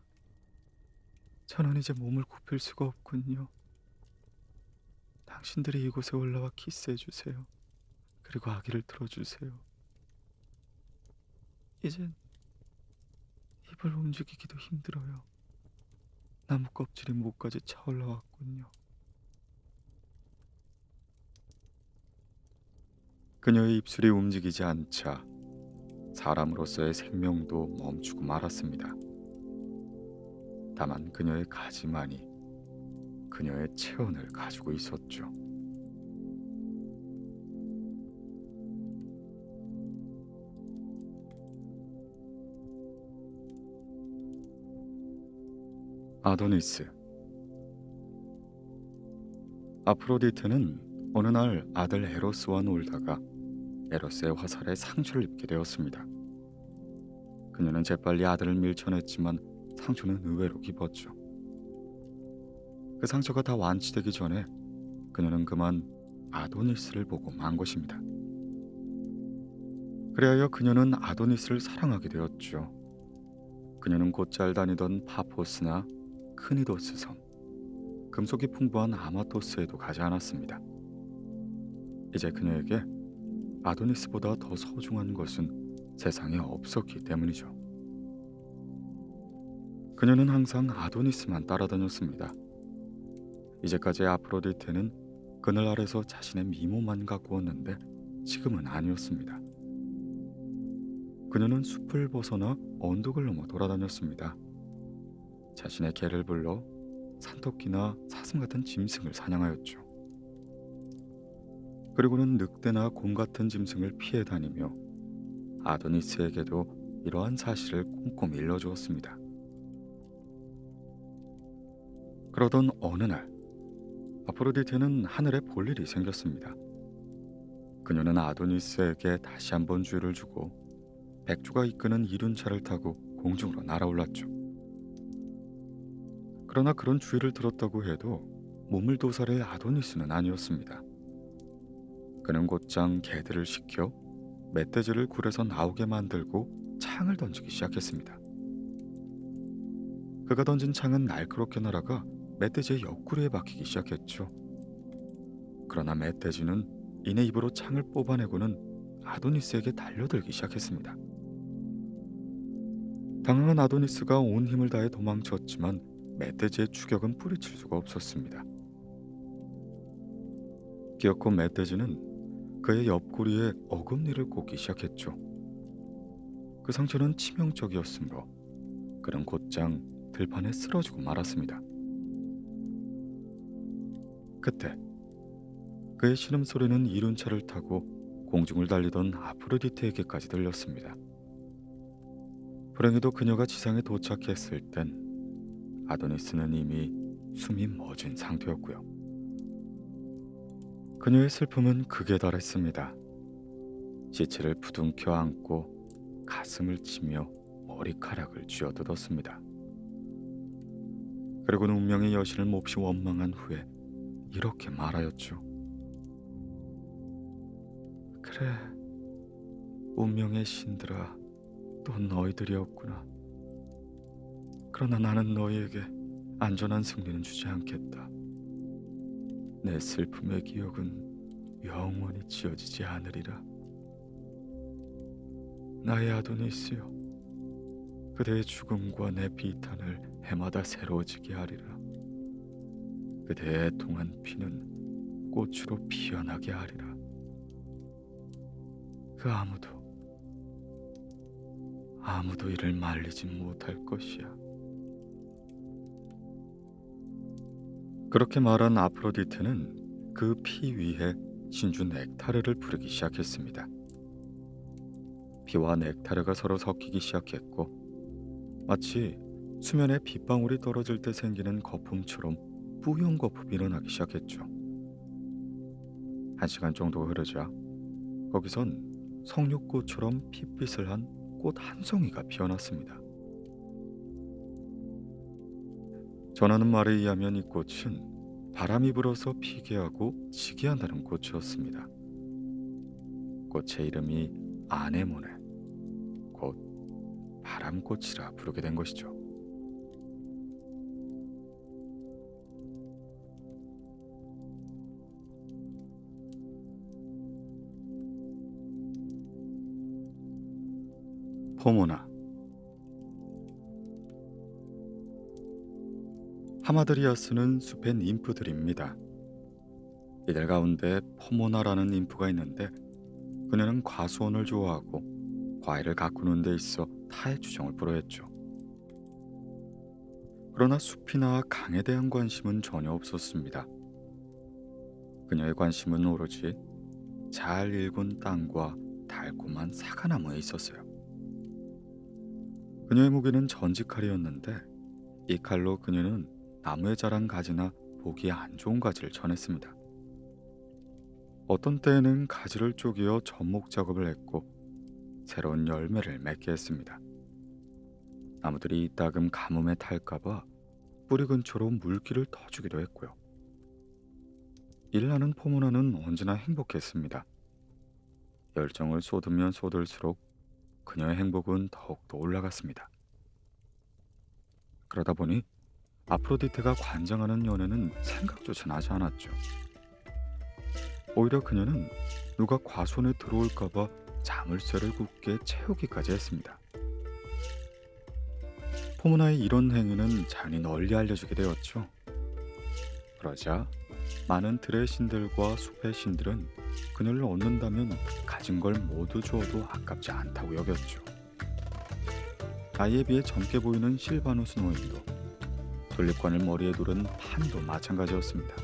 저는 이제 몸을 굽힐 수가 없군요. 당신들이 이곳에 올라와 키스해주세요. 그리고 아기를 들어주세요. 이젠 입을 움직이기도 힘들어요. 나무 껍질이 목까지 차올라왔군요. 그녀의 입술이 움직이지 않자 사람으로서의 생명도 멈추고 말았습니다. 다만 그녀의 가지만이 그녀의 체온을 가지고 있었죠. 아도니스. 아프로디테는 어느 날 아들 에로스와 놀다가 에로스의 화살에 상처를 입게 되었습니다. 그녀는 재빨리 아들을 밀쳐냈지만 상처는 의외로 깊었죠. 그 상처가 다 완치되기 전에 그녀는 그만 아도니스를 보고 만 것입니다. 그리하여 그녀는 아도니스를 사랑하게 되었죠. 그녀는 곧잘 다니던 파포스나 크니도스 섬, 금속이 풍부한 아마토스에도 가지 않았습니다. 이제 그녀에게 아도니스보다 더 소중한 것은 세상에 없었기 때문이죠. 그녀는 항상 아도니스만 따라다녔습니다. 이제까지 아프로디테는 그늘 아래서 자신의 미모만 가꾸었는데 지금은 아니었습니다. 그녀는 숲을 벗어나 언덕을 넘어 돌아다녔습니다. 자신의 개를 불러 산토끼나 사슴 같은 짐승을 사냥하였죠. 그리고는 늑대나 곰 같은 짐승을 피해 다니며 아도니스에게도 이러한 사실을 꼼꼼히 일러주었습니다. 그러던 어느 날 아프로디테는 하늘에 볼 일이 생겼습니다. 그녀는 아도니스에게 다시 한번 주의를 주고 백주가 이끄는 이륜차를 타고 공중으로 날아올랐죠. 그러나 그런 주의를 들었다고 해도 몸을도살의 아도니스는 아니었습니다. 그는 곧장 개들을 시켜 멧돼지를 굴에서 나오게 만들고 창을 던지기 시작했습니다. 그가 던진 창은 날카롭게 날아가 멧돼지의 옆구리에 박히기 시작했죠. 그러나 멧돼지는 이내 입으로 창을 뽑아내고는 아도니스에게 달려들기 시작했습니다. 당황한 아도니스가 온 힘을 다해 도망쳤지만 멧돼지의 추격은 뿌리칠 수가 없었습니다. 기어코 멧돼지는 그의 옆구리에 어금니를 꽂기 시작했죠. 그 상처는 치명적이었으므로 그는 곧장 들판에 쓰러지고 말았습니다. 그때 그의 신음소리는 이륜차를 타고 공중을 달리던 아프로디테에게까지 들렸습니다. 불행히도 그녀가 지상에 도착했을 땐 아도니스는 이미 숨이 멎은 상태였고요. 그녀의 슬픔은 극에 달했습니다. 시체를 부둥켜 안고 가슴을 치며 머리카락을 쥐어뜯었습니다. 그리고는 운명의 여신을 몹시 원망한 후에 이렇게 말하였죠. 그래, 운명의 신들아, 또 너희들이었구나. 그러나 나는 너희에게 안전한 승리는 주지 않겠다. 내 슬픔의 기억은 영원히 지워지지 않으리라. 나의 아도니스여, 그대의 죽음과 내 비탄을 해마다 새로워지게 하리라. 그대의 애통한 피는 꽃으로 피어나게 하리라. 그 아무도 이를 말리지 못할 것이야. 그렇게 말한 아프로디테는 그 피 위에 신주 넥타르를 부르기 시작했습니다. 피와 넥타르가 서로 섞이기 시작했고 마치 수면에 빗방울이 떨어질 때 생기는 거품처럼 뿌연 거품이 일어나기 시작했죠. 1시간 정도가 흐르자 거기선 석류꽃처럼 핏빛을 한 꽃 한 송이가 피어났습니다. 전하는 말에 의하면 이 꽃은 바람이 불어서 피게 하고 지게 한다는 꽃이었습니다. 꽃의 이름이 아네모네, 곧 바람꽃이라 부르게 된 것이죠. 포모나. 하마드리아스는 숲의 ним프들입니다. 이들 가운데 포모나라는 ним프가 있는데 그녀는 과수원을 좋아하고 과일을 가꾸는 데 있어 타의 주정을 불허했죠. 그러나 숲이나 강에 대한 관심은 전혀 없었습니다. 그녀의 관심은 오로지 잘 일군 땅과 달콤한 사과나무에 있었어요. 그녀의 무기는 전지칼이었는데 이 칼로 그녀는 나무에 자란 가지나 보기 안 좋은 가지를 쳐냈습니다. 어떤 때에는 가지를 쪼개어 접목 작업을 했고 새로운 열매를 맺게 했습니다. 나무들이 이따금 가뭄에 탈까봐 뿌리 근처로 물기를 터주기도 했고요. 이를 하는 포모나는 언제나 행복했습니다. 열정을 쏟으면 쏟을수록 그녀의 행복은 더욱더 올라갔습니다. 그러다 보니 아프로디테가 관장하는 연애는 생각조차 나지 않았죠. 오히려 그녀는 누가 과수원에 들어올까봐 자물쇠를 굳게 채우기까지 했습니다. 포모나의 이런 행위는 자연히 널리 알려지게 되었죠. 그러자 많은 들의 신들과 숲의 신들은 그녀를 얻는다면 가진 걸 모두 주어도 아깝지 않다고 여겼죠. 나이에 비해 젊게 보이는 실바누스 노인도, 돌립관을 머리에 두른 판도 마찬가지였습니다.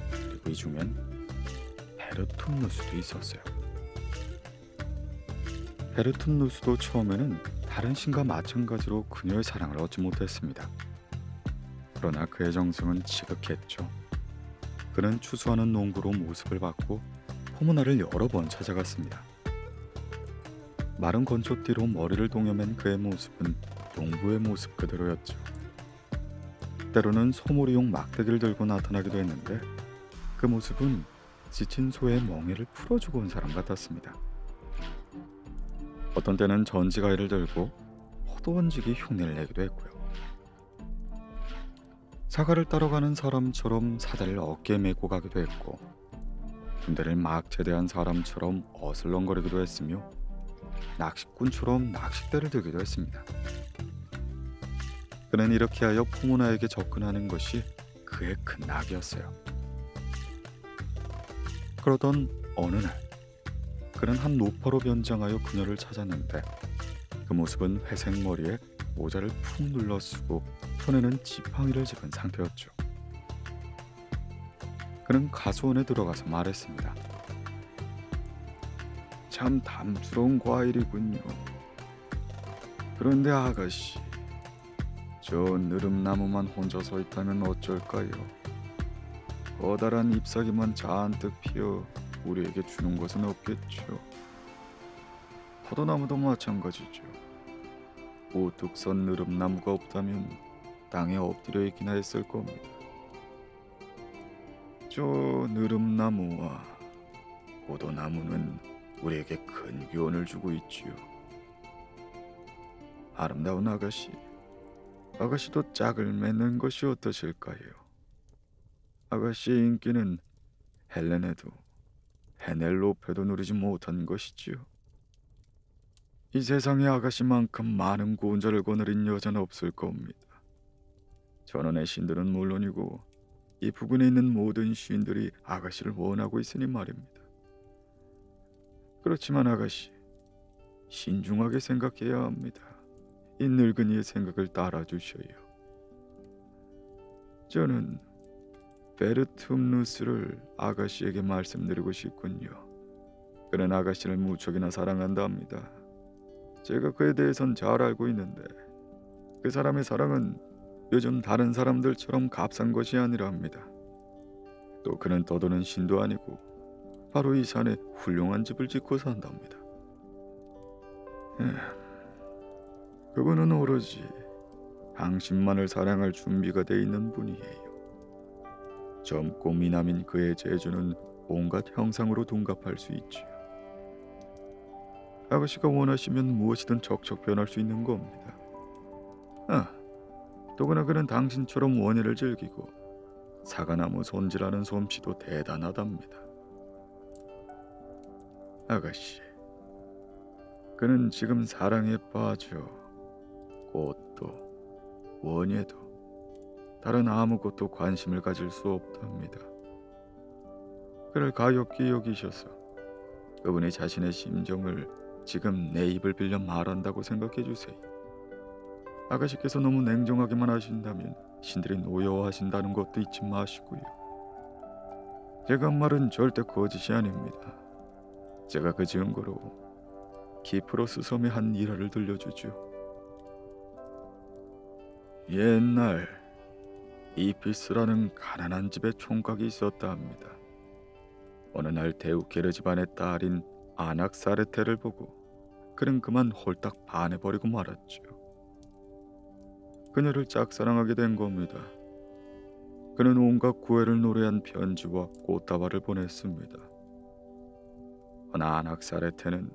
그리고 이 중엔 베르툰누스도 있었어요. 베르툰누스도 처음에는 다른 신과 마찬가지로 그녀의 사랑을 얻지 못했습니다. 그러나 그의 정성은 지극했죠. 그는 추수하는 농부로 모습을 받고 포모나를 여러 번 찾아갔습니다. 마른 건초띠로 머리를 동여맨 그의 모습은 농부의 모습 그대로였죠. 때로는 소몰이용 막대기를 들고 나타나기도 했는데 그 모습은 지친 소의 멍에를 풀어주고 온 사람 같았습니다. 어떤 때는 전지가위를 들고 호도원지기 흉내를 내기도 했고요. 사과를 따러 가는 사람처럼 사다리를 어깨에 메고 가기도 했고 군대를 막 제대한 사람처럼 어슬렁거리기도 했으며 낚시꾼처럼 낚싯대를 들기도 했습니다. 그는 이렇게 하여 포모나에게 접근하는 것이 그의 큰 낙이었어요. 그러던 어느 날 그는 한 노파로 변장하여 그녀를 찾았는데 그 모습은 회색 머리에 모자를 푹 눌러 쓰고 손에는 지팡이를 집은 상태였죠. 그는 가수원에 들어가서 말했습니다. 참 담스러운 과일이군요. 그런데 아가씨, 저 느릅나무만 혼자 서 있다면 어쩔까요? 커다란 잎사귀만 잔뜩 피어 우리에게 주는 것은 없겠죠. 포도나무도 마찬가지죠. 우뚝 선 느릅나무가 없다면 땅에 엎드려 있기나 했을 겁니다. 저 느릅나무와 포도나무는 우리에게 큰 교훈을 주고 있지요. 아름다운 아가씨, 아가씨도 짝을 맺는 것이 어떠실까요? 아가씨의 인기는 헬렌에도 페넬로페도 누리지 못한 것이지요. 이 세상에 아가씨만큼 많은 구원자를 거느린 여자는 없을 겁니다. 전원의 신들은 물론이고 이 부근에 있는 모든 시인들이 아가씨를 원하고 있으니 말입니다. 그렇지만 아가씨, 신중하게 생각해야 합니다. 이 늙은이의 생각을 따라주셔요. 저는 베르툼누스를 아가씨에게 말씀드리고 싶군요. 그는 아가씨를 무척이나 사랑한답니다. 제가 그에 대해선 잘 알고 있는데 그 사람의 사랑은 요즘 다른 사람들처럼 값싼 것이 아니랍니다. 또 그는 떠도는 신도 아니고 바로 이 산에 훌륭한 집을 짓고 산답니다. 그분은 오로지 당신만을 사랑할 준비가 돼 있는 분이에요. 젊고 미남인 그의 재주는 온갖 형상으로 둔갑할 수 있지요. 아가씨가 원하시면 무엇이든 척척 변할 수 있는 겁니다. 더구나 그는 당신처럼 원예를 즐기고 사과나무 손질하는 솜씨도 대단하답니다. 아가씨, 그는 지금 사랑에 빠져 꽃도 원예도 다른 아무것도 관심을 가질 수 없답니다. 그를 가엾게 여기셔서 그분이 자신의 심정을 지금 내 입을 빌려 말한다고 생각해 주세요. 아가씨께서 너무 냉정하게만 하신다면 신들이 노여워하신다는 것도 잊지 마시고요. 제가 한 말은 절대 거짓이 아닙니다. 제가 그 증거로 키프로스 섬의 한 일화를 들려주죠. 옛날 이피스라는 가난한 집에 총각이 있었다 합니다. 어느 날 데우케르 집안의 딸인 아낙사레테를 보고 그는 그만 홀딱 반해버리고 말았죠. 그녀를 짝사랑하게 된 겁니다. 그는 온갖 구애를 노래한 편지와 꽃다발을 보냈습니다. 그러나 아낙사레테는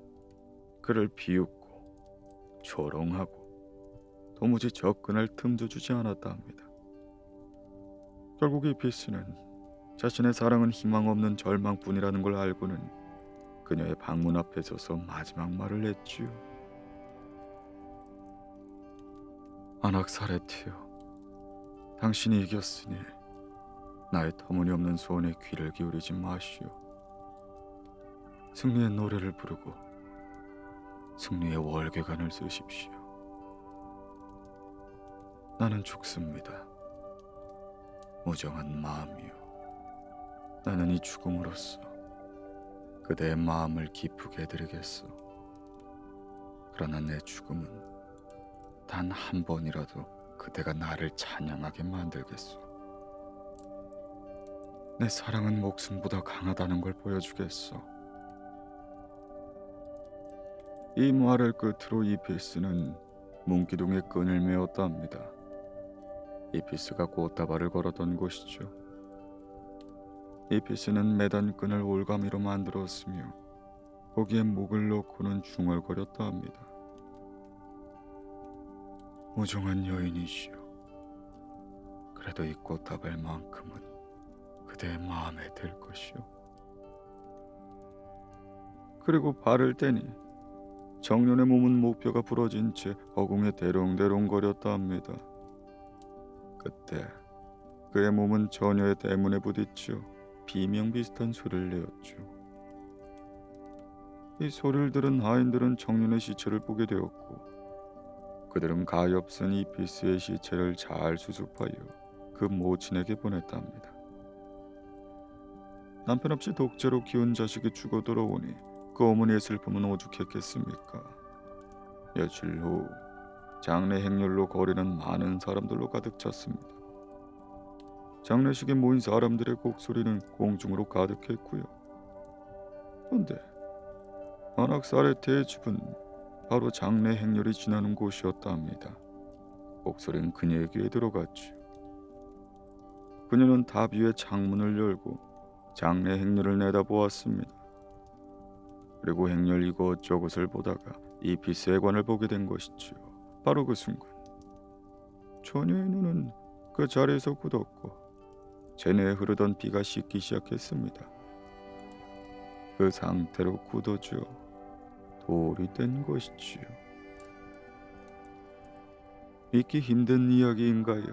그를 비웃고 조롱하고 도무지 접근할 틈도 주지 않았다 합니다. 결국 이피스는 자신의 사랑은 희망 없는 절망뿐이라는 걸 알고는 그녀의 방문 앞에 서서 마지막 말을 했지요. 아낙사레트여, 당신이 이겼으니 나의 터무니없는 소원에 귀를 기울이지 마시오. 승리의 노래를 부르고 승리의 월계관을 쓰십시오. 나는 죽습니다. 무정한 마음이요. 나는 이 죽음으로써 그대의 마음을 기쁘게 해드리겠소. 그러나 내 죽음은 단 한 번이라도 그대가 나를 찬양하게 만들겠소. 내 사랑은 목숨보다 강하다는 걸 보여주겠소. 이 말을 끝으로 이피스는 문기둥에 끈을 메었다 합니다. 이피스가 꽃다발을 걸었던 곳이죠. 이피스는 매단 끈을 올가미로 만들었으며 거기에 목을 넣고는 중얼거렸다 합니다. 무정한 여인이시여, 그래도 이 꽃다발만큼은 그대의 마음에 들 것이요. 그리고 발을 떼니 정년의 몸은 목뼈가 부러진 채 허공에 대롱대롱거렸다 합니다. 그때 그의 몸은 처녀의 대문에 부딪혀 비명 비슷한 소리를 내었죠. 이 소리를 들은 하인들은 정년의 시체를 보게 되었고 그들은 가엾은 이피스의 시체를 잘 수습하여 그 모친에게 보냈다 합니다. 남편 없이 독재로 키운 자식이 죽어 돌아오니 그 어머니의 슬픔은 오죽했겠습니까? 며칠 후 장례 행렬로 거리는 많은 사람들로 가득 찼습니다. 장례식에 모인 사람들의 곡소리는 공중으로 가득했고요. 그런데 아낙사레트의 집은 바로 장례 행렬이 지나는 곳이었다 합니다. 곡소리는 그녀의 귀에 들어갔지요. 그녀는 답 위에 창문을 열고 장례 행렬을 내다보았습니다. 그리고 행렬 이곳저곳을 보다가 이피스의 관을 보게 된 것이지요. 바로 그 순간 처녀의 눈은 그 자리에서 굳었고 체내에 흐르던 피가 씻기 시작했습니다. 그 상태로 굳어져 돌이 된 것이지요. 믿기 힘든 이야기인가요?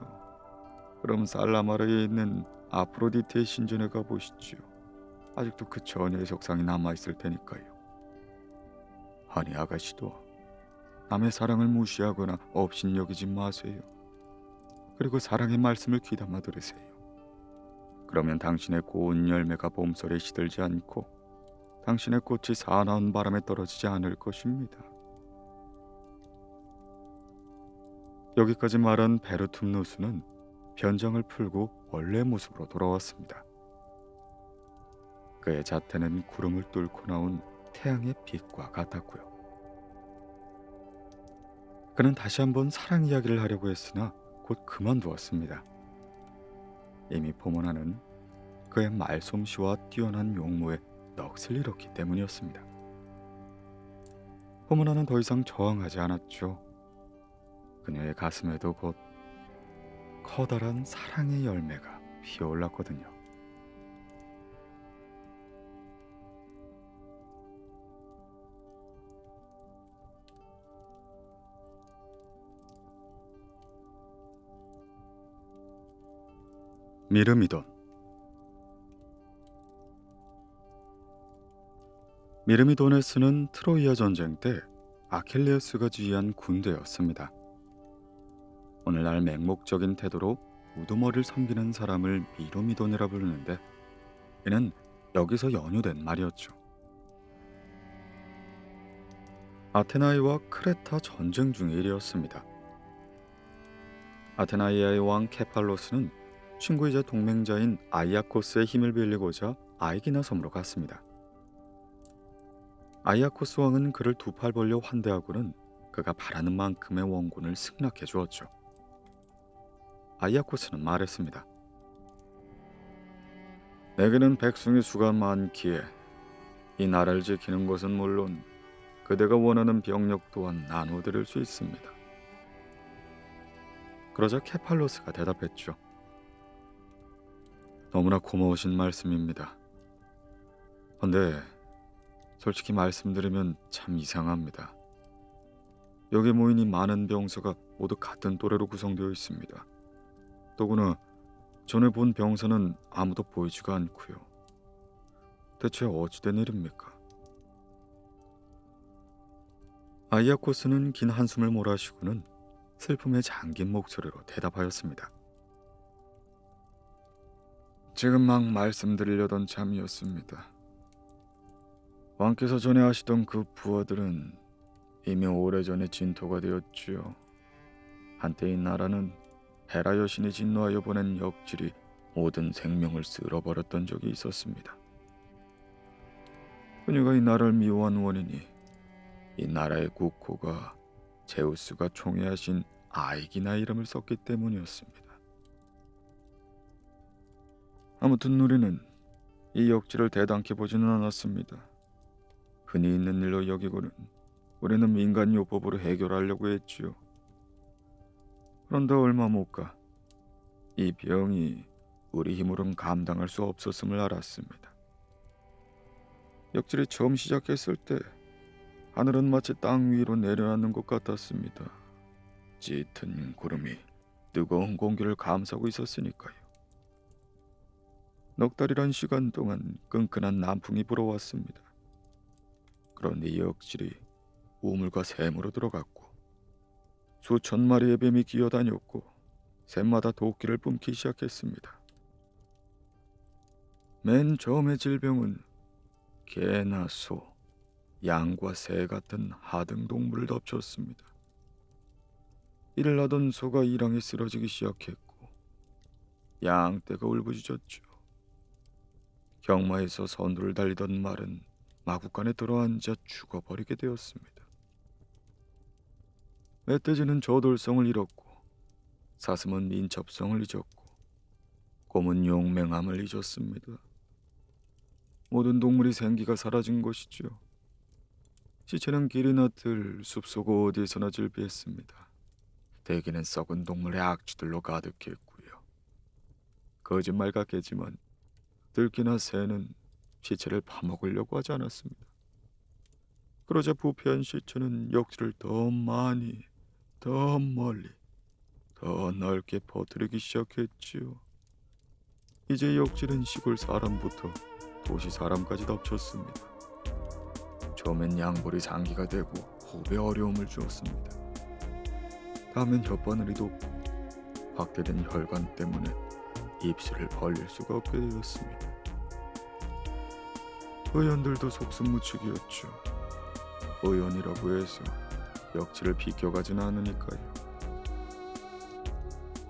그럼 살라마르에 있는 아프로디테의 신전에 가보시지요. 아직도 그 처녀의 석상이 남아있을 테니까요. 아니 아가씨도 남의 사랑을 무시하거나 업신여기지 마세요. 그리고 사랑의 말씀을 귀담아 들으세요. 그러면 당신의 고운 열매가 봄철에 시들지 않고 당신의 꽃이 사나운 바람에 떨어지지 않을 것입니다. 여기까지 말한 베르툼누스는 변장을 풀고 원래 모습으로 돌아왔습니다. 그의 자태는 구름을 뚫고 나온 태양의 빛과 같았고요. 그는 다시 한번 사랑 이야기를 하려고 했으나 곧 그만두었습니다. 이미 포모나는 그의 말솜씨와 뛰어난 용모에 넋을 잃었기 때문이었습니다. 포모나는 더 이상 저항하지 않았죠. 그녀의 가슴에도 곧 커다란 사랑의 열매가 피어올랐거든요. 미르미돈. 미르미도네스는 트로이아 전쟁 때 아킬레우스가 지휘한 군대였습니다. 오늘날 맹목적인 태도로 우두머리를 섬기는 사람을 미르미돈이라 부르는데 이는 여기서 연유된 말이었죠. 아테나이와 크레타 전쟁 중의 일이었습니다. 아테나이아의 왕 케팔로스는 친구이자 동맹자인 아이아코스의 힘을 빌리고자 아이기나 섬으로 갔습니다. 아이아코스 왕은 그를 두 팔 벌려 환대하고는 그가 바라는 만큼의 원군을 승낙해 주었죠. 아이아코스는 말했습니다. 내게는 백성의 수가 많기에 이 나라를 지키는 것은 물론 그대가 원하는 병력 또한 나눠드릴 수 있습니다. 그러자 케팔로스가 대답했죠. 너무나 고마우신 말씀입니다. 근데 솔직히 말씀드리면 참 이상합니다. 여기 모인 이 많은 병사가 모두 같은 또래로 구성되어 있습니다. 더구나 전에 본 병사는 아무도 보이지가 않고요. 대체 어찌된 일입니까? 아이아코스는 긴 한숨을 몰아쉬고는 슬픔에 잠긴 목소리로 대답하였습니다. 지금 막 말씀드리려던 참이었습니다. 왕께서 전에 하시던 그 부하들은 이미 오래전에 진토가 되었지요. 한때 이 나라는 헤라 여신이 진노하여 보낸 역질이 모든 생명을 쓸어버렸던 적이 있었습니다. 그녀가 이 나라를 미워한 원인이 이 나라의 국호가 제우스가 총애하신 아이기나 이름을 썼기 때문이었습니다. 아무튼 우리는 이 역지를 대담케 보지는 않았습니다. 흔히 있는 일로 여기고는 우리는 민간요법으로 해결하려고 했지요. 그런데 얼마 못 가 이 병이 우리 힘으로는 감당할 수 없었음을 알았습니다. 역질이 처음 시작했을 때 하늘은 마치 땅 위로 내려앉는 것 같았습니다. 짙은 구름이 뜨거운 공기를 감싸고 있었으니까요. 넉 달이란 시간 동안 끈끈한 남풍이 불어왔습니다. 그런데 역질이 우물과 샘으로 들어갔고 수천 마리의 뱀이 기어다녔고 샘마다 도끼를 뿜기 시작했습니다. 맨 처음의 질병은 개나 소, 양과 새 같은 하등 동물을 덮쳤습니다. 이를 하던 소가 일항에 쓰러지기 시작했고 양떼가 울부짖었죠. 경마에서 선두를 달리던 말은 마구간에 들어앉아 죽어버리게 되었습니다. 멧돼지는 저돌성을 잃었고 사슴은 민첩성을 잊었고 곰은 용맹함을 잊었습니다. 모든 동물이 생기가 사라진 것이죠. 시체는 길이나 들, 숲속 어디에서나 질비했습니다. 대개는 썩은 동물의 악취들로 가득했고요. 거짓말 같겠지만 들기나 새는 시체를 파먹으려고 하지 않았습니다. 그러자 부패한 시체는 역지를 더 많이, 더 멀리, 더 넓게 퍼뜨리기 시작했지요. 이제 역질은 시골 사람부터 도시 사람까지 덮쳤습니다. 처음엔 양볼이 상기가 되고 호흡에 어려움을 주었습니다. 다음엔 혓바늘이 돋고 확대된 혈관 때문에 입술을 벌릴 수가 없게 되었습니다. 의원들도 속수무책이었죠. 의원이라고 해서 역질을 비껴가진 않으니까요.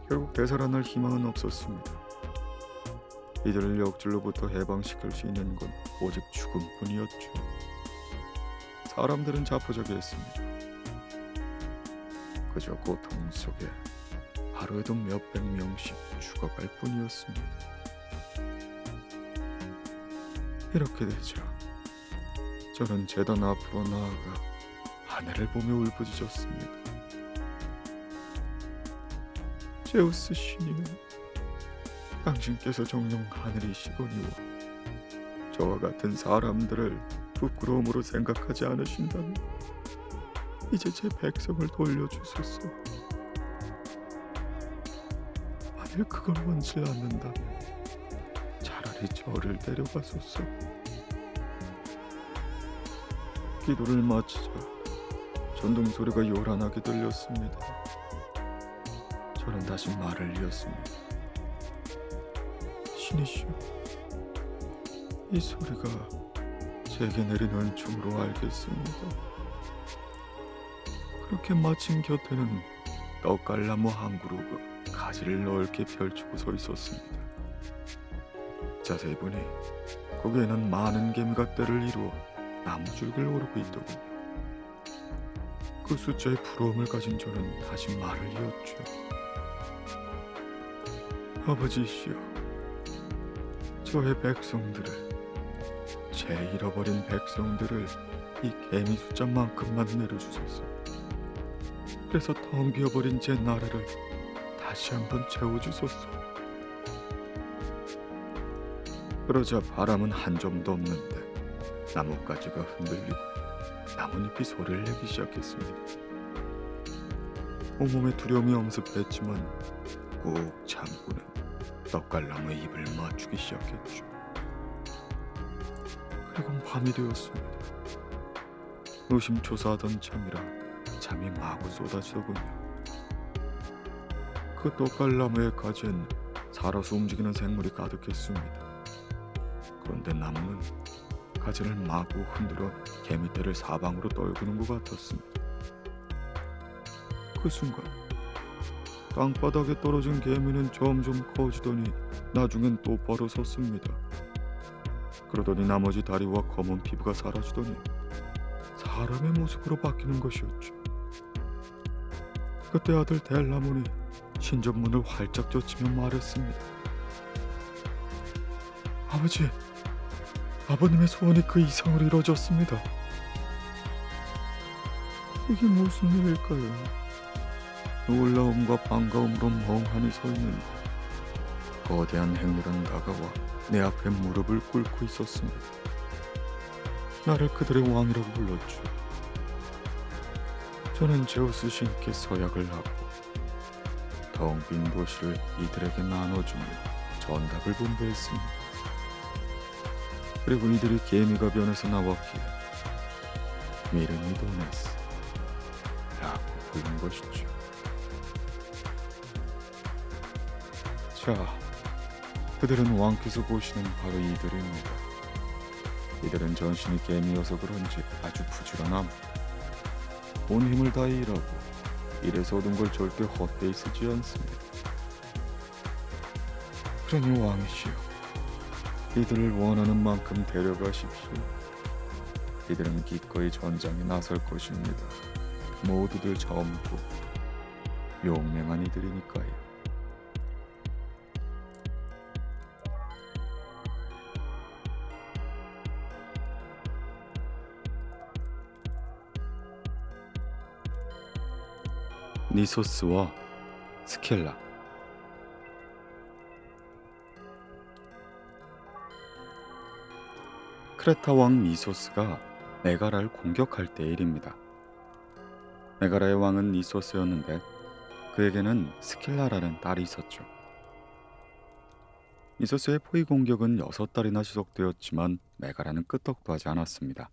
결국 되살아날 희망은 없었습니다. 이들을 역질로부터 해방시킬 수 있는 건 오직 죽음뿐이었죠. 사람들은 자포자기했습니다. 그저 고통 속에 하루에도 몇백 명씩 죽어갈 뿐이었습니다. 이렇게 되자 저는 재단 앞으로 나아가 하늘을 보며 울부짖었습니다. 제우스 신이여, 당신께서 정녕 하늘이시거니와 저와 같은 사람들을 부끄러움으로 생각하지 않으신다면 이제 제 백성을 돌려주소서. 만일 그걸 원치 않는다면 차라리 저를 데려가소서. 기도를 마치자 전등 소리가 요란하게 들렸습니다. 저는 다시 말을 이었습니다. 신이시여, 이 소리가 제게 내린 은총으로 알겠습니다. 그렇게 마침 곁에는 떡갈나무 한 그루가 가지를 넓게 펼치고 서 있었습니다. 자세히 보니 거기에는 많은 개미가 떼를 이루어 나무줄기를 오르고 있더군요. 그 숫자에 부러움을 가진 저는 다시 말을 이었죠. 아버지시여, 저의 백성들을, 제 잃어버린 백성들을 이 개미 숫자만큼만 내려주소서. 그래서 텅 비어버린 제 나라를 다시 한번 채워주소서. 그러자 바람은 한 점도 없는데 나뭇가지가 흔들리고 나뭇잎이 소리를 내기 시작했습니다. 온몸에 두려움이 엄습했지만 꾹 참고는 떡갈나무에 입을 맞추기 시작했죠. 그리고 밤이 되었습니다. 노심초사하던 참이라 잠이 마구 쏟아지더군요. 그 떡갈나무의 가지엔 살아서 움직이는 생물이 가득했습니다. 그런데 나무는 가지를 마구 흔들어 개미떼를 사방으로 떨구는 것 같았습니다. 그 순간 땅바닥에 떨어진 개미는 점점 커지더니 나중엔 똑바로 섰습니다. 그러더니 나머지 다리와 검은 피부가 사라지더니 사람의 모습으로 바뀌는 것이었죠. 그때 아들 델라몬이 신전문을 활짝 젖히며 말했습니다. 아버지, 아버님의 소원이 그 이상으로 이루어졌습니다. 이게 무슨 일일까요? 놀라움과 반가움으로 멍하니 서 있는데 거대한 행렬은 다가와 내 앞에 무릎을 꿇고 있었습니다. 나를 그들의 왕이라고 불렀죠. 저는 제우스 신께 서약을 하고 텅 빈 도시를 이들에게 나눠주며 전답을 분배했습니다. 그리고 이들이 개미가 변해서 나왔기에 미르미도네스 라고 부른 것이죠. 자, 그들은 왕께서 보시는 바로 이들입니다. 이들은 전신이 개미여서 그런지 아주 부지런함, 온 힘을 다해 일하고 일에서 얻은 걸 절대 헛되이 쓰지 않습니다. 그러니 왕이시여, 이들을 원하는 만큼 데려가십시오. 이들은 기꺼이 전장에 나설 것입니다. 모두들 젊고 용맹한 이들이니까요. 니소스와 스켈라. 크레타 왕 니소스가 메가라를 공격할 때의 일입니다. 메가라의 왕은 니소스였는데 그에게는 스켈라라는 딸이 있었죠. 니소스의 포위 공격은 6달이나 지속되었지만 메가라는 끄떡도 하지 않았습니다.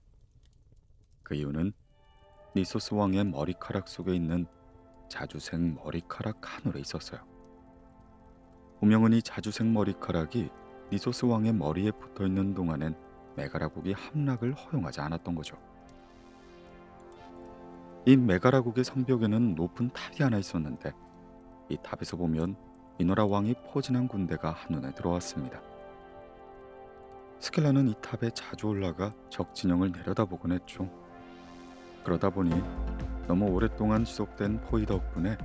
그 이유는 니소스 왕의 머리카락 속에 있는 자주색 머리카락 한올에 있었어요. 분명은 이 자주색 머리카락이 니소스 왕의 머리에 붙어있는 동안엔 메가라국이 함락을 허용하지 않았던 거죠. 이 메가라국의 성벽에는 높은 탑이 하나 있었는데 이 탑에서 보면 미노라 왕이 포진한 군대가 한눈에 들어왔습니다. 스켈라는 이 탑에 자주 올라가 적 진영을 내려다보곤 했죠. 그러다 보니 너무 오랫동안 지속된 포위 덕분에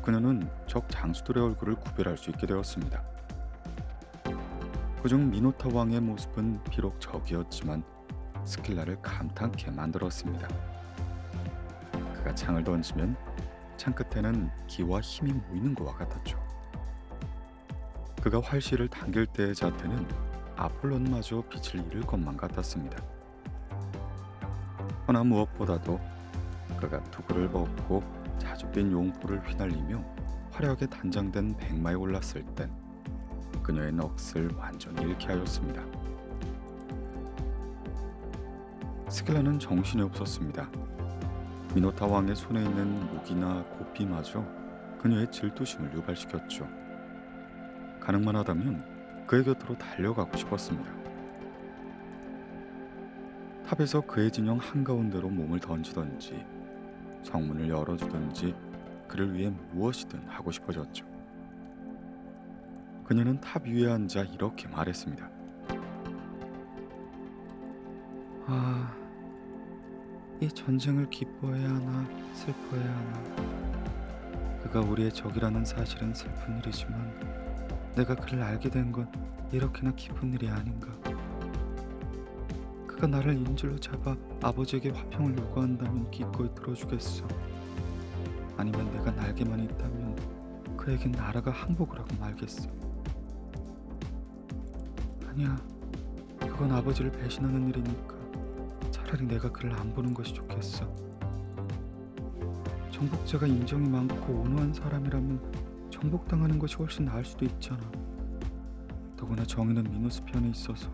그녀는 적 장수들의 얼굴을 구별할 수 있게 되었습니다. 그중 미노타 왕의 모습은 비록 적이었지만 스킬라를 감탄케 만들었습니다. 그가 창을 던지면 창 끝에는 기와 힘이 모이는 것과 같았죠. 그가 활시를 당길 때의 자태는 아폴론마저 빛을 잃을 것만 같았습니다. 허나 무엇보다도 그가 투구를 벗고 자주빛 용포를 휘날리며 화려하게 단장된 백마에 올랐을 땐 그녀의 넋을 완전히 잃게 하였습니다. 스켈라는 정신이 없었습니다. 미노타 왕의 손에 있는 무기나 고삐마저 그녀의 질투심을 유발시켰죠. 가능만 하다면 그의 곁으로 달려가고 싶었습니다. 탑에서 그의 진영 한가운데로 몸을 던지던지 성문을 열어주든지 그를 위해 무엇이든 하고 싶어졌죠. 그녀는 탑 위에 앉아 이렇게 말했습니다. 이 전쟁을 기뻐해야 하나 슬퍼해야 하나. 그가 우리의 적이라는 사실은 슬픈 일이지만 내가 그를 알게 된 건 이렇게나 기쁜 일이 아닌가. 그가 나를 인질로 잡아 아버지에게 화평을 요구한다면 기꺼이 들어주겠어. 아니면 내가 날개만 있다면 그에겐 나라가 항복을 하고 말겠어. 아니야, 그건 아버지를 배신하는 일이니까 차라리 내가 그를 안 보는 것이 좋겠어. 정복자가 인정이 많고 온화한 사람이라면 정복당하는 것이 훨씬 나을 수도 있잖아. 더구나 정의는 미노스 편에 있어서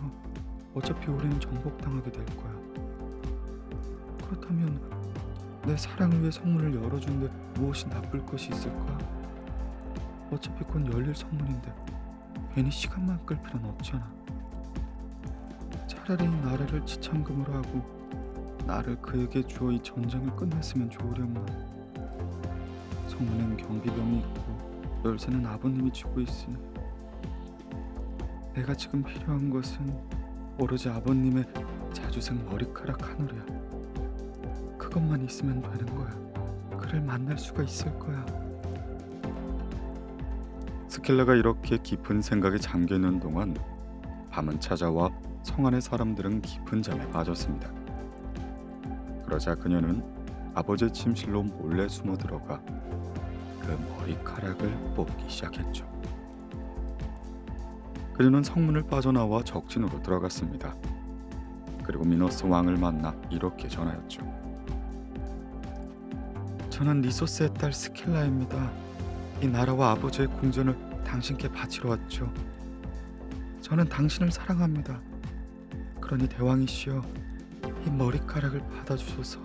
어차피 우리는 정복당하게 될 거야. 그렇다면 내 사랑을 위해 성문을 열어주는데 무엇이 나쁠 것이 있을까? 어차피 곧 열릴 성문인데 괜히 시간만 끌 필요는 없잖아. 차라리 이 나라를 지참금으로 하고 나를 그에게 주어 이 전쟁을 끝냈으면 좋으련만. 성문엔 경비병이 있고 열쇠는 아버님이 쥐고 있으니 내가 지금 필요한 것은 오로지 아버님의 자주색 머리카락 한올이야. 그것만 있으면 되는 거야. 그를 만날 수가 있을 거야. 스킬라가 이렇게 깊은 생각에 잠겨 있는 동안 밤은 찾아와 성 안의 사람들은 깊은 잠에 빠졌습니다. 그러자 그녀는 아버지의 침실로 몰래 숨어 들어가 그 머리카락을 뽑기 시작했죠. 그녀는 성문을 빠져나와 적진으로 들어갔습니다. 그리고 미너스 왕을 만나 이렇게 전하였죠. 저는 니소스의 딸 스킬라입니다. 이 나라와 아버지의 궁전을 당신께 바치러 왔죠. 저는 당신을 사랑합니다. 그러니 대왕이시여, 이 머리카락을 받아주소서.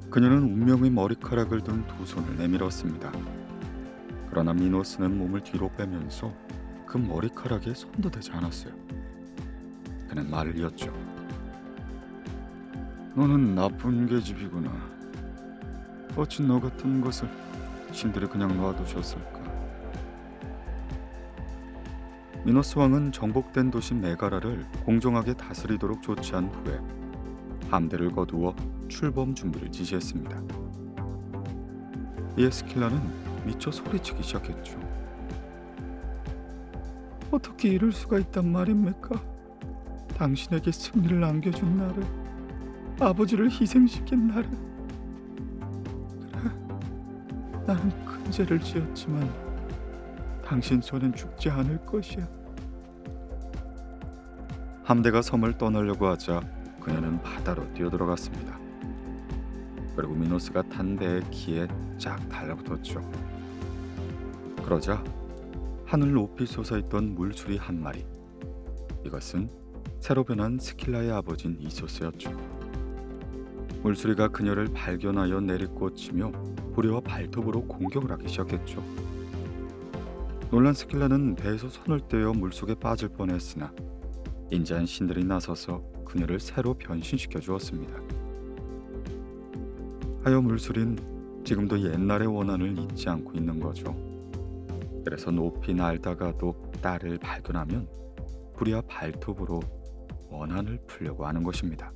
그녀는 운명의 머리카락을 든 두 손을 내밀었습니다. 그러나 미노스는 몸을 뒤로 빼면서 그 머리카락에 손도 대지 않았어요. 그는 말을 이었죠. 너는 나쁜 계집이구나. 어찌 너 같은 것을 신들이 그냥 놔두셨을까? 미노스 왕은 정복된 도시 메가라를 공정하게 다스리도록 조치한 후에 함대를 거두어 출범 준비를 지시했습니다. 이에 스킬라는 미쳐 소리치기 시작했죠. 어떻게 이럴 수가 있단 말입니까? 당신에게 승리를 안겨준 나를, 아버지를 희생시킨 나를. 그래, 나는 큰 죄를 지었지만 당신 손엔 죽지 않을 것이야. 함대가 섬을 떠나려고 하자 그녀는 바다로 뛰어들어갔습니다. 그리고 미노스가 탄 배의 키에 쫙 달라붙었죠. 그러자 하늘 높이 솟아있던 물수리 한 마리. 이것은 새로 변한 스킬라의 아버지인 이소스였죠. 물수리가 그녀를 발견하여 내리꽂히며 부리와 발톱으로 공격을 하기 시작했죠. 놀란 스킬라는 배에서 손을 떼어 물속에 빠질 뻔했으나 인자한 신들이 나서서 그녀를 새로 변신시켜 주었습니다. 하여 물수린 지금도 옛날의 원한을 잊지 않고 있는 거죠. 그래서 높이 날다가도 딸을 발견하면 부리와 발톱으로 원한을 풀려고 하는 것입니다.